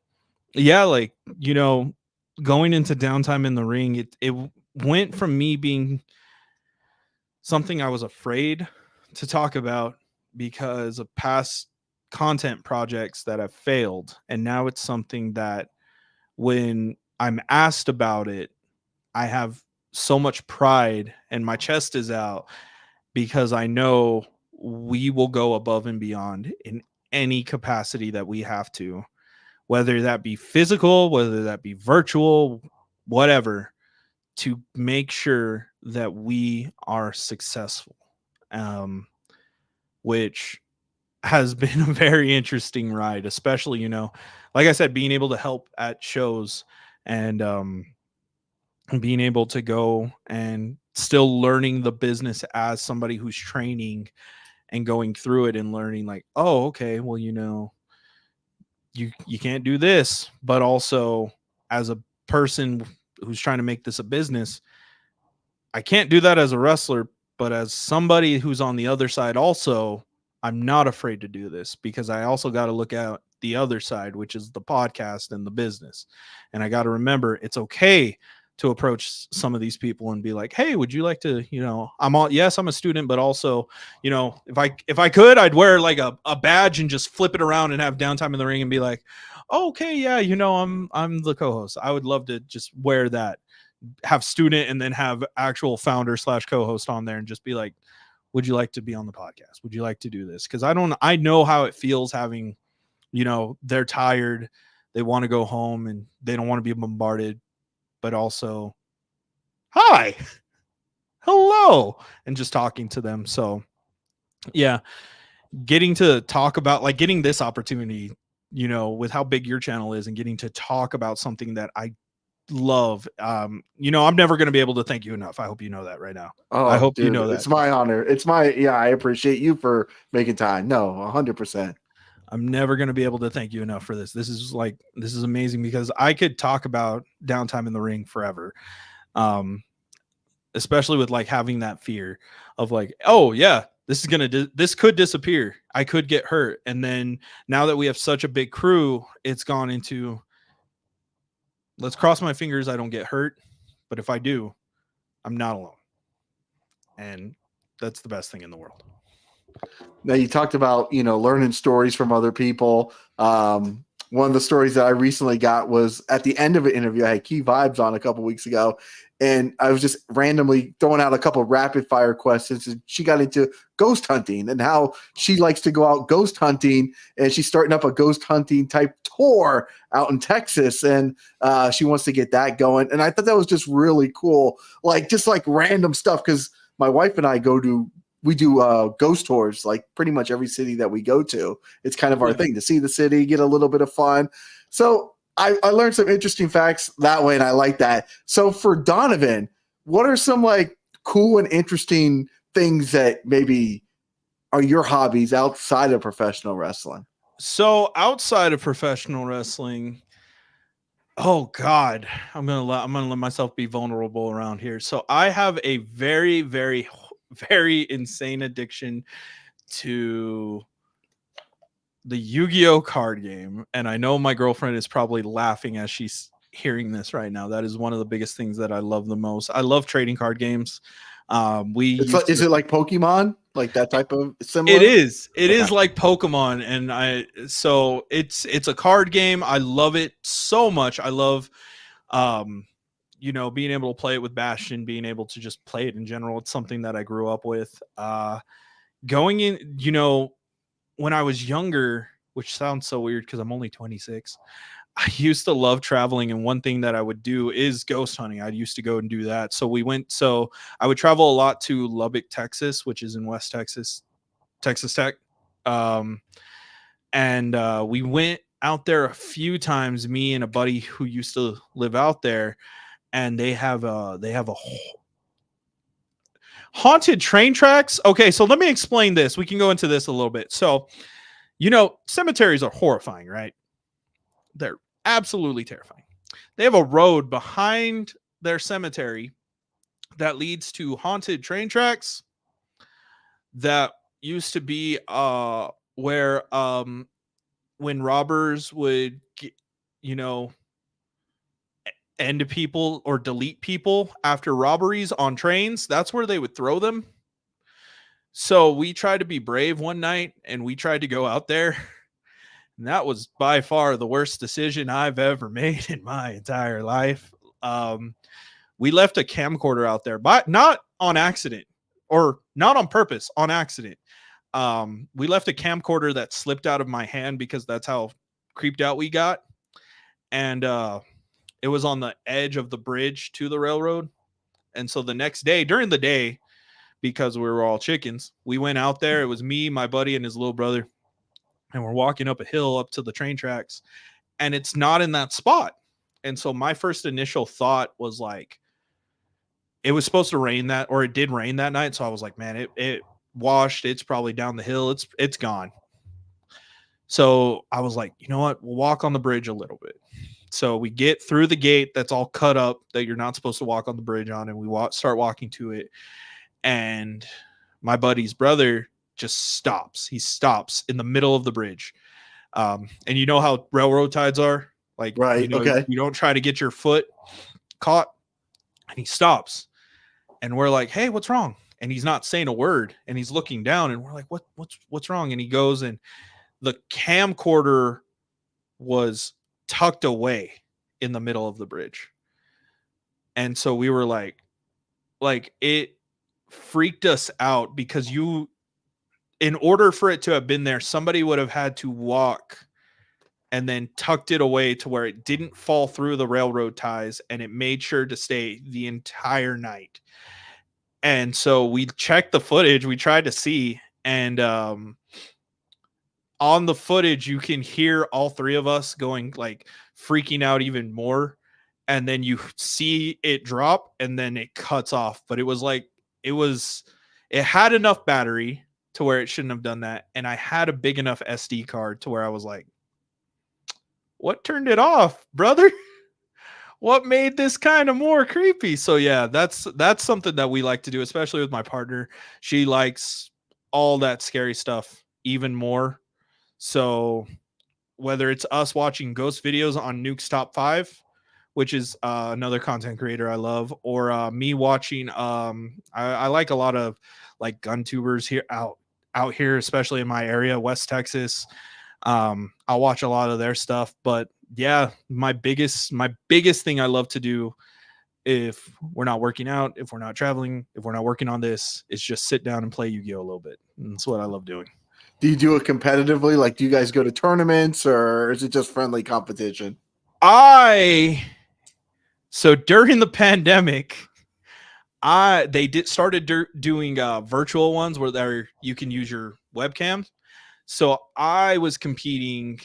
yeah, like, going into Downtime in the Ring, it went from me being something I was afraid to talk about because of past content projects that have failed, and now it's something that when I'm asked about it, I have so much pride and my chest is out, because I know we will go above and beyond in any capacity that we have to, whether that be physical, whether that be virtual, whatever, to make sure that we are successful. which has been a very interesting ride, especially, like I said, being able to help at shows and being able to go and still learning the business as somebody who's training and going through it and learning like, oh, okay, well, you can't do this, but also as a person who's trying to make this a business, I can't do that as a wrestler, but as somebody who's on the other side also, I'm not afraid to do this because I also got to look at the other side, which is the podcast and the business. And I got to remember it's okay to approach some of these people and be like, hey, would you like to, yes, I'm a student, but also, if I could, I'd wear like a badge and just flip it around and have downtime in the ring and be like, oh, okay, yeah, I'm the co-host. I would love to just wear that, have student and then have actual founder / co-host on there and just be like, would you like to be on the podcast? Would you like to do this? Because I know how it feels having, they're tired, they want to go home and they don't want to be bombarded, but also, hi, hello, and just talking to them. So yeah, getting to talk about like getting this opportunity, with how big your channel is and getting to talk about something that I love. I'm never going to be able to thank you enough. I hope you know that right now. Oh, I hope dude, you know that. it's my honor. I appreciate you for making time. No, 100%. I'm never going to be able to thank you enough for this. This is amazing because I could talk about downtime in the ring forever. Especially with like having that fear of like, oh yeah, this could disappear. I could get hurt. And then now that we have such a big crew, it's gone into, let's cross my fingers I don't get hurt. But if I do, I'm not alone. And that's the best thing in the world. Now you talked about, learning stories from other people. One of the stories that I recently got was at the end of an interview. I had Key Vibes on a couple weeks ago, and I was just randomly throwing out a couple rapid fire questions. And she got into ghost hunting and how she likes to go out ghost hunting, and she's starting up a ghost hunting type tour out in Texas, and she wants to get that going. And I thought that was just really cool, just random stuff, because my wife and I we do ghost tours, like pretty much every city that we go to. It's kind of our thing to see the city, get a little bit of fun. So I learned some interesting facts that way, and I like that. So for Donovan, what are some cool and interesting things that maybe are your hobbies outside of professional wrestling? So outside of professional wrestling, oh God, I'm gonna let myself be vulnerable around here. So I have a very, very, very insane addiction to the Yu-Gi-Oh card game, and I know my girlfriend is probably laughing as she's hearing this right now. That is one of the biggest things that I love the most. I love trading card games. Is it like Pokemon, like that type of similar? It is. It is like Pokemon, and so it's a card game. I love it so much. I love, being able to play it with Bastion, being able to just play it in general. It's something that I grew up with. Going in, when I was younger, which sounds so weird because I'm only 26. I used to love traveling, and one thing that I would do is ghost hunting. I used to go and do that. So I would travel a lot to Lubbock, Texas, which is in West Texas, Texas Tech. And we went out there a few times, me and a buddy who used to live out there, and they have a haunted train tracks. Okay, so let me explain this. We can go into this a little bit. So, cemeteries are horrifying, right? They're absolutely terrifying. They have a road behind their cemetery that leads to haunted train tracks that used to be where when robbers would end people or delete people after robberies on trains, that's where they would throw them. So we tried to be brave one night and we tried to go out there. And that was by far the worst decision I've ever made in my entire life. We left a camcorder out there, but not on accident or not on purpose, on accident. We left a camcorder that slipped out of my hand because that's how creeped out we got. And it was on the edge of the bridge to the railroad. And so the next day, during the day, because we were all chickens. We went out there. It was me, my buddy, and his little brother. And we're walking up a hill up to the train tracks. And it's not in that spot. And so my first initial thought was like, it was supposed to rain it did rain that night. So I was like, man, it washed. It's probably down the hill. It's gone. So I was like, you know what? We'll walk on the bridge a little bit. So we get through the gate that's all cut up that you're not supposed to walk on the bridge on, and we start walking to it. And my buddy's brother just stops. He stops in the middle of the bridge. And you know how railroad ties are? Like, right, you know, okay. You don't try to get your foot caught. And he stops. And we're like, hey, what's wrong? And he's not saying a word. And he's looking down. And we're like, what's wrong? And he goes, and the camcorder was tucked away in the middle of the bridge. And so we were like it freaked us out, because in order for it to have been there, somebody would have had to walk and then tucked it away to where it didn't fall through the railroad ties, and it made sure to stay the entire night. And so we checked the footage, we tried to see, and on the footage, you can hear all three of us going, like, freaking out even more. And then you see it drop, and then it cuts off. But it had enough battery to where it shouldn't have done that. And I had a big enough SD card to where I was like, what turned it off, brother? What made this kind of more creepy? So yeah, that's something that we like to do, especially with my partner. She likes all that scary stuff even more. So whether it's us watching ghost videos on Nuke's Top 5, which is another content creator I love, or me watching, I like a lot of like gun tubers here out here, especially in my area, West Texas. I'll watch a lot of their stuff. But yeah, my biggest thing I love to do, if we're not working out, if we're not traveling, if we're not working on this, is just sit down and play Yu-Gi-Oh a little bit. And that's what I love doing. Do you do it competitively? Like, do you guys go to tournaments, or is it just friendly competition? So during the pandemic, they started doing virtual ones where you can use your webcam. So I was competing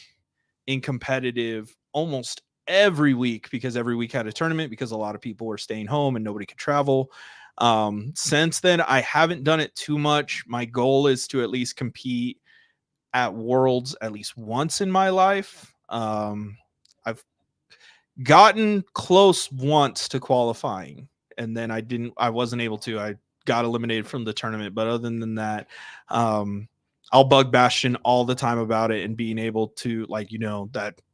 in competitive almost every week, because every week had a tournament, because a lot of people were staying home and nobody could travel. Since then, I haven't done it too much. My goal is to at least compete at Worlds at least once in my life. I've gotten close once to qualifying, and then I wasn't able to. I got eliminated from the tournament. But other than that, I'll bug Bastion all the time about it, and being able to, like,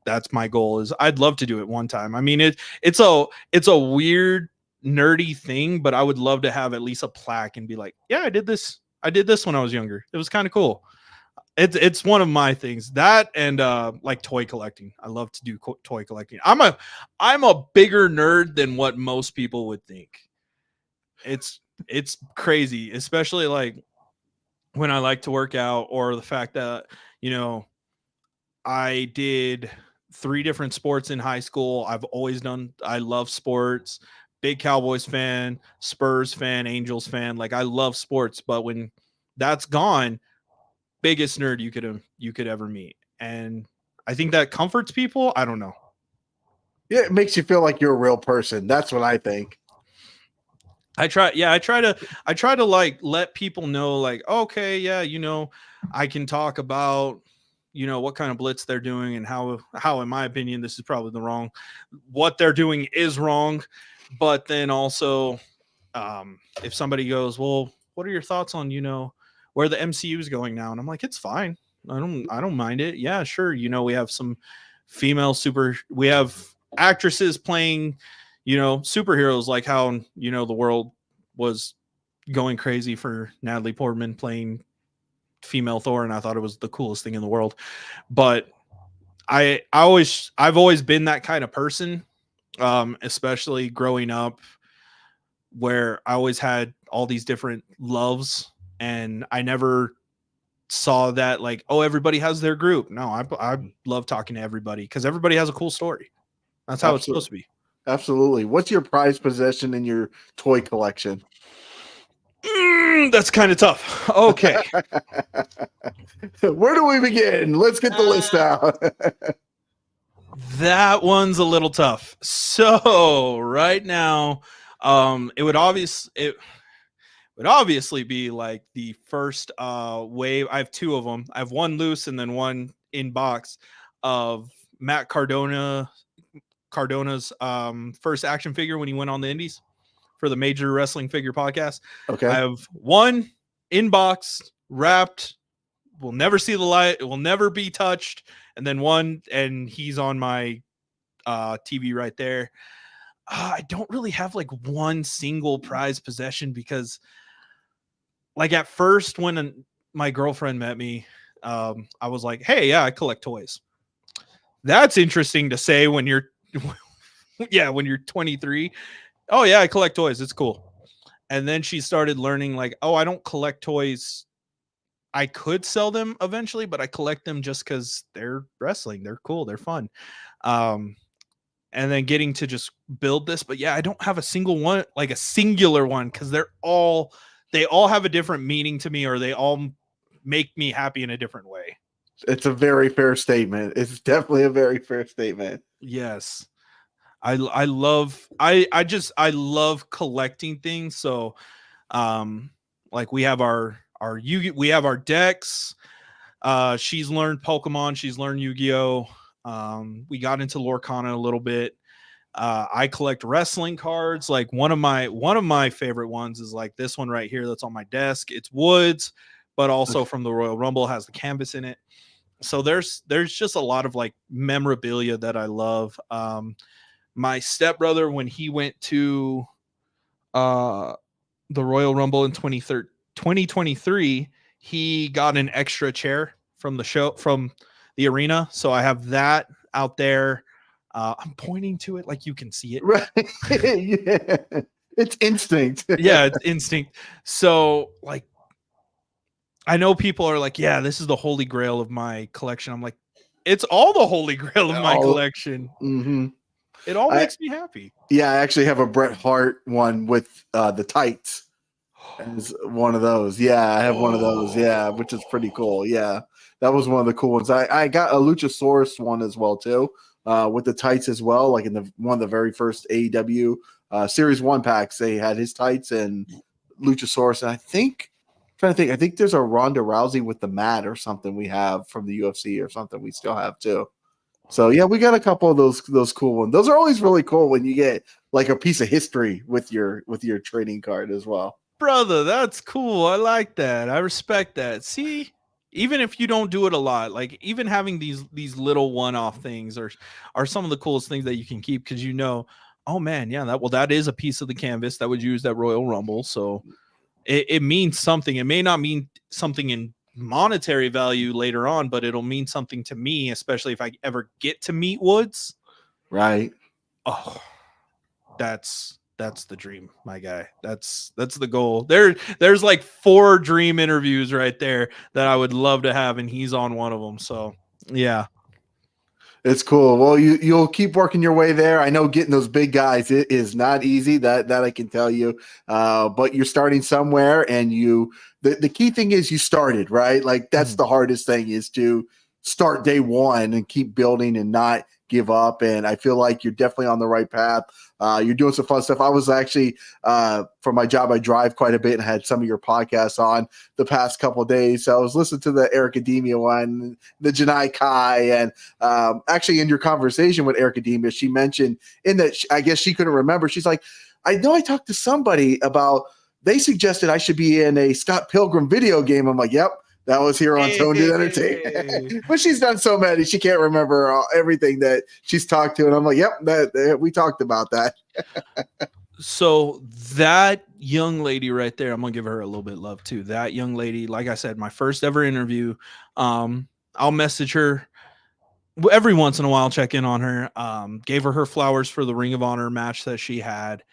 that's my goal. Is I'd love to do it one time. I mean, it's a weird nerdy thing, but I would love to have at least a plaque and be like, yeah, I did this when I was younger. It was kind of cool. It's one of my things, that and like toy collecting. I love to do toy collecting. I'm a bigger nerd than what most people would think. It's crazy, especially like when I like to work out, or the fact that, I did 3 different sports in high school. I love sports. Big Cowboys fan, Spurs fan, Angels fan. Like, I love sports, but when that's gone, biggest nerd you could ever meet. And I think that comforts people. I don't know. Yeah, it makes you feel like you're a real person. That's what I think. I try to like let people know, like, okay, yeah, I can talk about, what kind of blitz they're doing, and how in my opinion this is probably what they're doing is wrong. But then also, if somebody goes, well, what are your thoughts on, where the MCU is going now? And I'm like, it's fine. I don't mind it. Yeah, sure. We have some we have actresses playing, superheroes, like how, the world was going crazy for Natalie Portman playing female Thor. And I thought it was the coolest thing in the world. But I've always been that kind of person, especially growing up, where I always had all these different loves. And I never saw that like, oh, everybody has their group. No, I love talking to everybody, because everybody has a cool story. That's how it's supposed to be. Absolutely. What's your prized possession in your toy collection? That's kind of tough. Okay. Where do we begin? Let's get the list out. That one's a little tough. So right now, it would obviously be like the first wave. I have two of them. I have one loose and then one in box of Matt Cardona's first action figure when he went on the Indies for the Major Wrestling Figure Podcast. Okay. I have one in box, wrapped, will never see the light, it will never be touched, and then one, and he's on my TV right there. I don't really have like one single prized possession because, like, at first when my girlfriend met me, I was like, "Hey, yeah, I collect toys." That's interesting to say when you're, when you're 23. Oh yeah, I collect toys. It's cool. And then she started learning like, oh, I don't collect toys. I could sell them eventually, but I collect them just because they're wrestling. They're cool. They're fun. And then getting to just build this. But yeah, I don't have a single one, like a singular one, because they all have a different meaning to me, or they all make me happy in a different way. It's a very fair statement. It's definitely a very fair statement. Yes. I love collecting things. So like we have our we have our decks. She's learned Pokemon, she's learned Yu-Gi-Oh. We got into Lorcana a little bit. I collect wrestling cards. Like one of my favorite ones is like this one right here that's on my desk. It's Woods, but also from the Royal Rumble, has the canvas in it. So there's just a lot of like memorabilia that I love. My stepbrother, when he went to the Royal Rumble in 2023, he got an extra chair from the arena. So I have that out there. I'm pointing to it like you can see it. Right. Yeah. It's instinct. Yeah, it's instinct. So like, I know people are like, yeah, this is the holy grail of my collection. I'm like, it's all the holy grail of my collection. Mm-hmm. It all makes me happy. Yeah, I actually have a Bret Hart one with the tights as one of those. Yeah, I have one of those. Yeah, which is pretty cool. Yeah, that was one of the cool ones. I got a Luchasaurus one as well too, with the tights as well. Like in one of the very first AEW Series 1 packs, they had his tights and Luchasaurus. And I think there's a Ronda Rousey with the mat or something we have from the UFC or something we still have too. So yeah, we got a couple of those cool ones. Those are always really cool when you get like a piece of history with your trading card as well. Brother, that's cool. I like that. I respect that. See, even if you don't do it a lot, like even having these little one-off things are some of the coolest things that you can keep, because oh man, yeah, that is a piece of the canvas that was used at Royal Rumble. So it means something. It may not mean something in monetary value later on, but it'll mean something to me, especially if I ever get to meet Woods. Right. Oh, that's the dream, my guy. That's the goal. There's like 4 dream interviews right there that I would love to have, and he's on one of them. So yeah. It's cool. Well, you'll keep working your way there. I know getting those big guys, it is not easy. That I can tell you. But you're starting somewhere, and the key thing is you started, right? Like that's the hardest thing, is to start day one and keep building and not give up. And I feel like you're definitely on the right path. You're doing some fun stuff. I was actually, for my job, I drive quite a bit and had some of your podcasts on the past couple of days. So I was listening to the Eric Academia one, the Janai Kai, and actually in your conversation with Eric Academia, she mentioned in that, I guess she couldn't remember. She's like, I know I talked to somebody about, they suggested I should be in a Scott Pilgrim video game. I'm like, yep. That was here on Toned In Entertainment. But she's done so many, she can't remember everything that she's talked to. And I'm like, yep, we talked about that. So that young lady right there, I'm going to give her a little bit of love too. That young lady, like I said, my first ever interview, I'll message her every once in a while, check in on her. Gave her flowers for the Ring of Honor match that she had.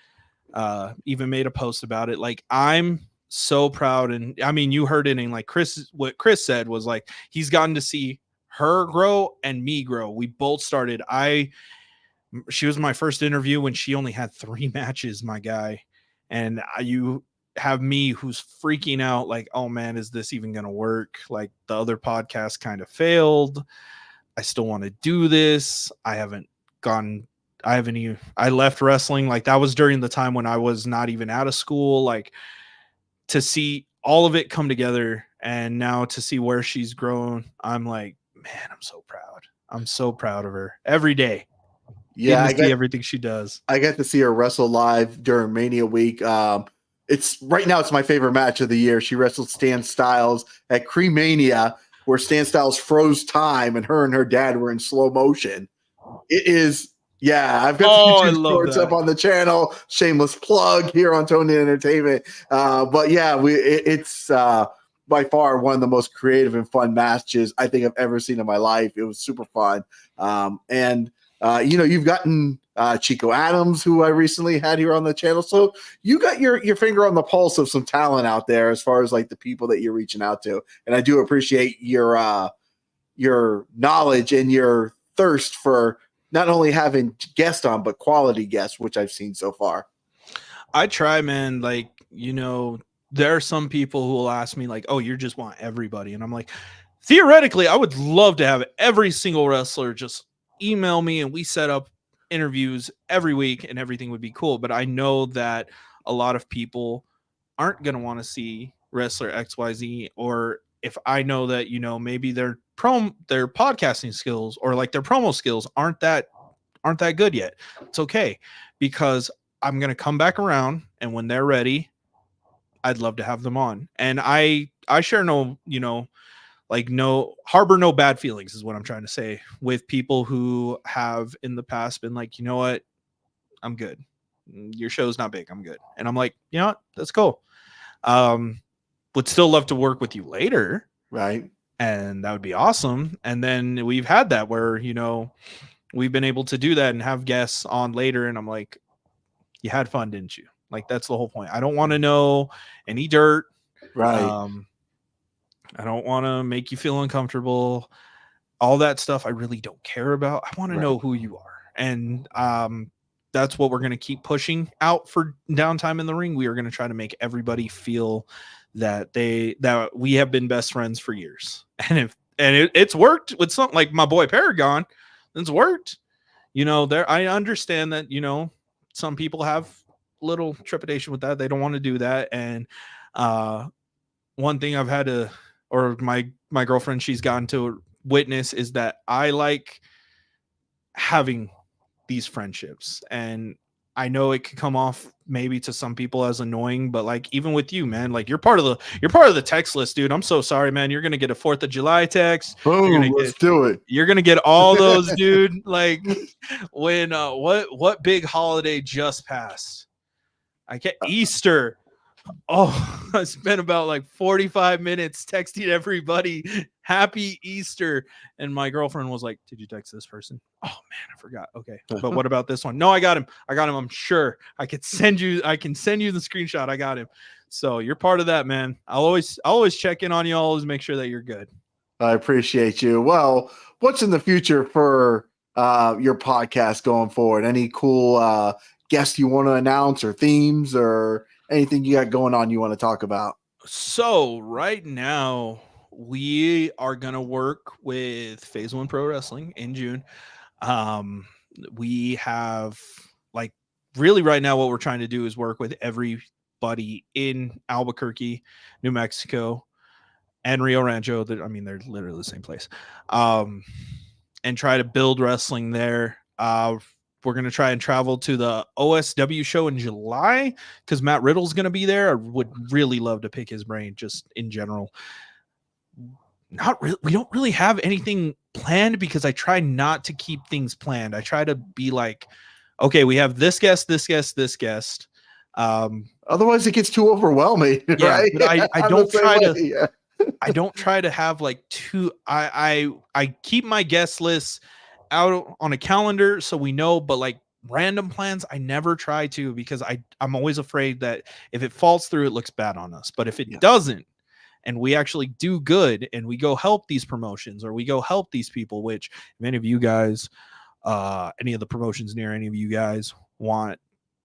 Even made a post about it. Like, I'm so proud. And I mean, you heard it in like what Chris said was like, he's gotten to see her grow and me grow. We both started. She was my first interview when she only had 3 matches, my guy. And have me who's freaking out like, oh man, is this even going to work? Like the other podcast kind of failed. I still want to do this. I left wrestling. Like that was during the time when I was not even out of school. Like to see all of it come together and now to see where she's grown, I'm like, man, I'm so proud. I'm so proud of her every day. Yeah, I see everything she does. I got to see her wrestle live during Mania week. It's right now, it's my favorite match of the year. She wrestled Stan Styles at Cremania, where Stan Styles froze time and her dad were in slow motion. It is, yeah, I've got the YouTube shorts up on the channel. Shameless plug here on Tony Entertainment. But yeah, it's by far one of the most creative and fun matches I think I've ever seen in my life. It was super fun. You've gotten Chico Adams, who I recently had here on the channel. So you got your finger on the pulse of some talent out there as far as like the people that you're reaching out to. And I do appreciate your knowledge and your thirst for not only having guests on, but quality guests, which I've seen so far. I try, man. Like, there are some people who will ask me like, oh, you just want everybody. And I'm like, theoretically, I would love to have every single wrestler just email me and we set up interviews every week and everything would be cool. But I know that a lot of people aren't going to want to see wrestler XYZ, or if I know that, maybe their podcasting skills or like their promo skills aren't that good yet. It's okay, because I'm going to come back around, and when they're ready, I'd love to have them on. And I share harbor no bad feelings is what I'm trying to say with people who have in the past been like, you know what, I'm good. Your show's not big. I'm good. And I'm like, you know what, that's cool. Would still love to work with you later. Right. And that would be awesome. And then we've had that where, we've been able to do that and have guests on later. And I'm like, you had fun, didn't you? Like, that's the whole point. I don't want to know any dirt. Right. I don't want to make you feel uncomfortable. All that stuff I really don't care about. I want to know who you are. And that's what we're going to keep pushing out for Downtime in the Ring. We are going to try to make everybody feel that we have been best friends for years. And it's worked with something like my boy Paragon. It's worked. I understand that, some people have little trepidation with that. They don't want to do that. And one thing I've had to, or my girlfriend, she's gotten to witness, is that I like having these friendships. And I know it could come off maybe to some people as annoying, but like, even with you, man, like you're part of the text list, dude. I'm so sorry, man. You're going to get a 4th of July text. Boom, let's do it. You're going to get all those, dude. Like when, what big holiday just passed? I get Easter. Oh, I spent about like 45 minutes texting everybody happy Easter. And my girlfriend was like, did you text this person? Oh man, I forgot. Okay. But what about this one? No, I got him. I'm sure I can send you the screenshot. I got him. So you're part of that, man. I'll always check in on you. I'll always make sure that you're good. I appreciate you. Well, what's in the future for your podcast going forward? Any cool guests you want to announce, or themes, or anything you got going on you want to talk about? So right now we are going to work with Phase 1 Pro Wrestling in June. We have, like, really right now what we're trying to do is work with everybody in Albuquerque, New Mexico, and Rio Rancho. They're literally the same place. And try to build wrestling there. We're going to try and travel to the OSW show in July because Matt Riddle's going to be there. I would really love to pick his brain just in general. Not really. We don't really have anything planned because I try not to keep things planned. I try to be like, okay, we have this guest, this guest, this guest. Otherwise it gets too overwhelming. Yeah, right? But I don't try to, yeah. I don't try to have like I keep my guest lists out on a calendar so we know, but like random plans I never try to, because I'm always afraid that if it falls through it looks bad on us. But if it doesn't, and we actually do good and we go help these promotions or we go help these people, which if any of you guys any of the promotions near any of you guys want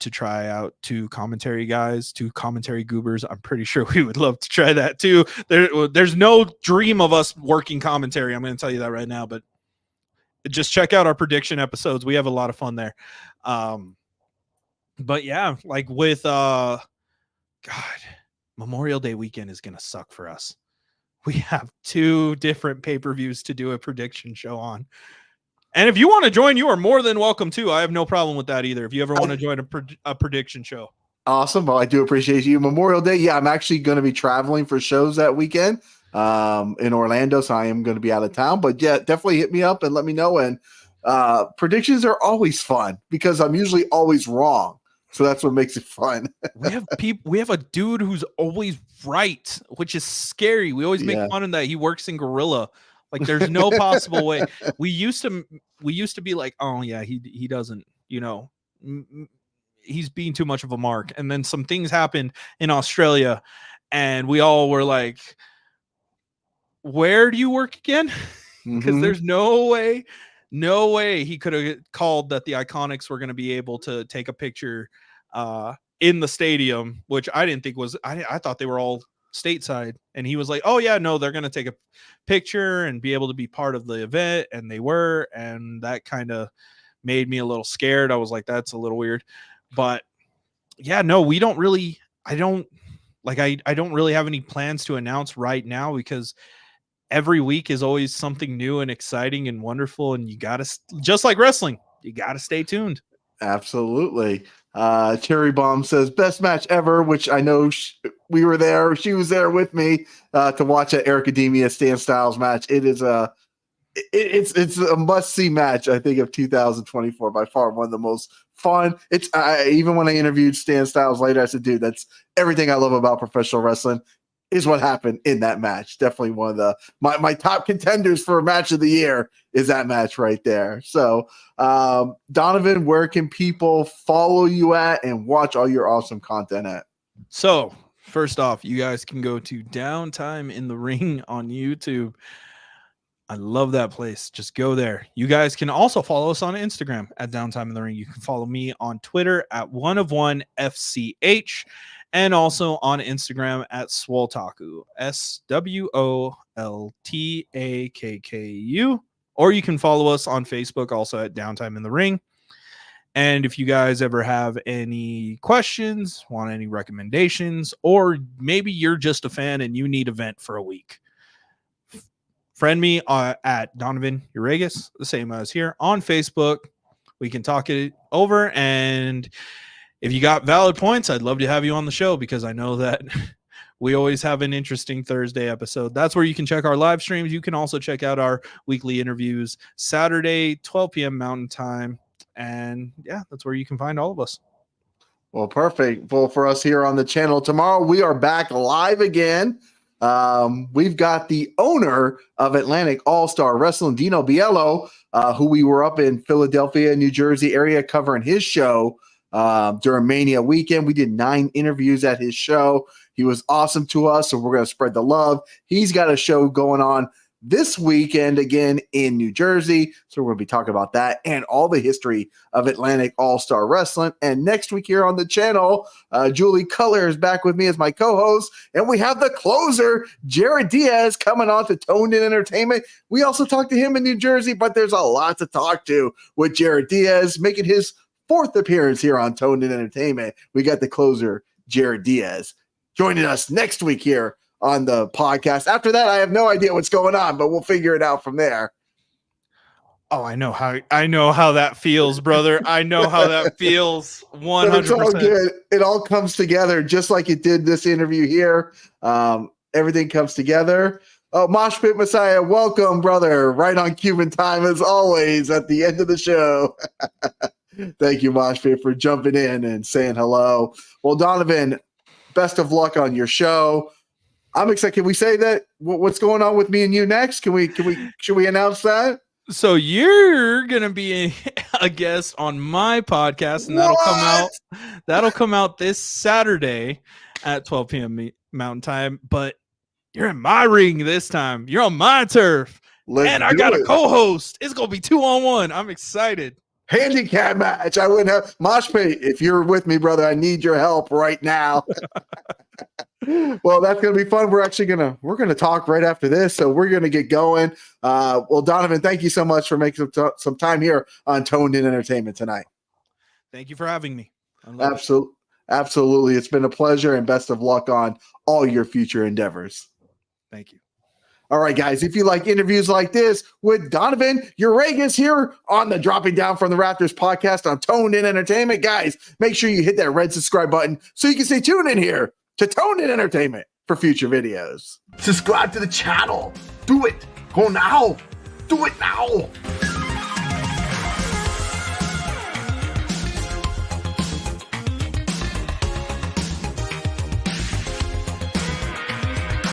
to try out two commentary guys, two commentary goobers. I'm pretty sure we would love to try that too. There's no dream of us working commentary. I'm going to tell you that right now, but just check out our prediction episodes. We have a lot of fun there. But yeah, like with God, Memorial Day weekend is going to suck for us. We have 2 different pay-per-views to do a prediction show on. And if you want to join, you are more than welcome to. I have no problem with that either. If you ever want to join a prediction show. Awesome. Well, I do appreciate you. Memorial Day. Yeah, I'm actually going to be traveling for shows that weekend in Orlando. So I am going to be out of town. But yeah, definitely hit me up and let me know. And predictions are always fun because I'm usually always wrong. So that's what makes it fun. We have a dude who's always right, which is scary. We always make fun of that. He works in Gorilla. Like there's no possible way. We used to be like, oh yeah, he doesn't, he's being too much of a mark. And then some things happened in Australia and we all were like, where do you work again? Because there's no way he could have called that the Iconics were going to be able to take a picture in the stadium, which I didn't think was, I thought they were all stateside. And he was like, oh yeah, no, they're going to take a picture and be able to be part of the event. And they were, and that kind of made me a little scared. I was like, that's a little weird. But yeah, no, I don't really have any plans to announce right now because every week is always something new and exciting and wonderful. And you got to, just like wrestling, you got to stay tuned. Absolutely. Cherry Bomb says best match ever, which I know we were there. She was there with me to watch that Eric Academia Stan Styles match. It is it's a must-see match, I think, of 2024. By far one of the most fun. It's even when I interviewed Stan Styles later, I said, dude, that's everything I love about professional wrestling is what happened in that match. Definitely one of the my top contenders for a match of the year is that match right there. So Donovan, where can people follow you at and watch all your awesome content at? So first off, you guys can go to DownTime in the Ring on YouTube. I love that place. Just go there. You guys can also follow us on Instagram at DownTime in the Ring. You can follow me on Twitter at oneof1fch and also on Instagram at Swoltaku, SWOLTAKKU. Or you can follow us on Facebook also at DownTime in the Ring. And if you guys ever have any questions, want any recommendations, or maybe you're just a fan and you need a vent for a week, friend me at Donovan Yruegas, the same as here on Facebook. We can talk it over. And if you got valid points, I'd love to have you on the show because I know that we always have an interesting Thursday episode. That's where you can check our live streams. You can also check out our weekly interviews Saturday, 12 p.m. Mountain Time. And yeah, that's where you can find all of us. Well, perfect. Well, for us here on the channel tomorrow, we are back live again. We've got the owner of Atlantic All-Star Wrestling, Dino Biello, who we were up in Philadelphia, New Jersey area covering his show during Mania weekend. We did 9 interviews at his show. He was awesome to us, so we're going to spread the love. He's got a show going on this weekend again in New Jersey, so we're going to be talking about that and all the history of Atlantic All-Star Wrestling. And next week here on the channel, Julie Culler is back with me as my co-host, and we have the closer, Jared Diaz, coming on to Toned In Entertainment. We also talked to him in New Jersey, but there's a lot to talk to with Jared Diaz, making his 4th appearance here on Toned In Entertainment. We got the closer, Jared Diaz, joining us next week here on the podcast. After that, I have no idea what's going on, but we'll figure it out from there. Oh, I know how that feels, brother. I know how that feels. 100%. But it's all good. It all comes together just like it did this interview here. Everything comes together. Oh, Mosh Pit Messiah, welcome, brother. Right on Cuban time as always at the end of the show. Thank you, Mosh Pit, for jumping in and saying hello. Well, Donovan, best of luck on your show. I'm excited. Can we say that? What's going on with me and you next? Should we announce that? So you're gonna be a guest on my podcast, and that'll come out this Saturday at 12 p.m. Mountain Time. But you're in my ring this time. You're on my turf, and I got a co-host. It's gonna be 2-on-1. I'm excited. handicap match. I wouldn't have mosh pit. If you're with me, brother, I need your help right now. Well, that's going to be fun. We're going to talk right after this. So we're going to get going. Well, Donovan, thank you so much for making some time here on Toned In Entertainment tonight. Thank you for having me. Absolutely. It's been a pleasure, and best of luck on all your future endeavors. Thank you. All right, guys, if you like interviews like this with Donovan Yruegas here on the Dropping Down from the Rafters podcast on Toned In Entertainment, guys, make sure you hit that red subscribe button so you can stay tuned in here to Toned In Entertainment for future videos. Subscribe to the channel. Do it. Go now. Do it now.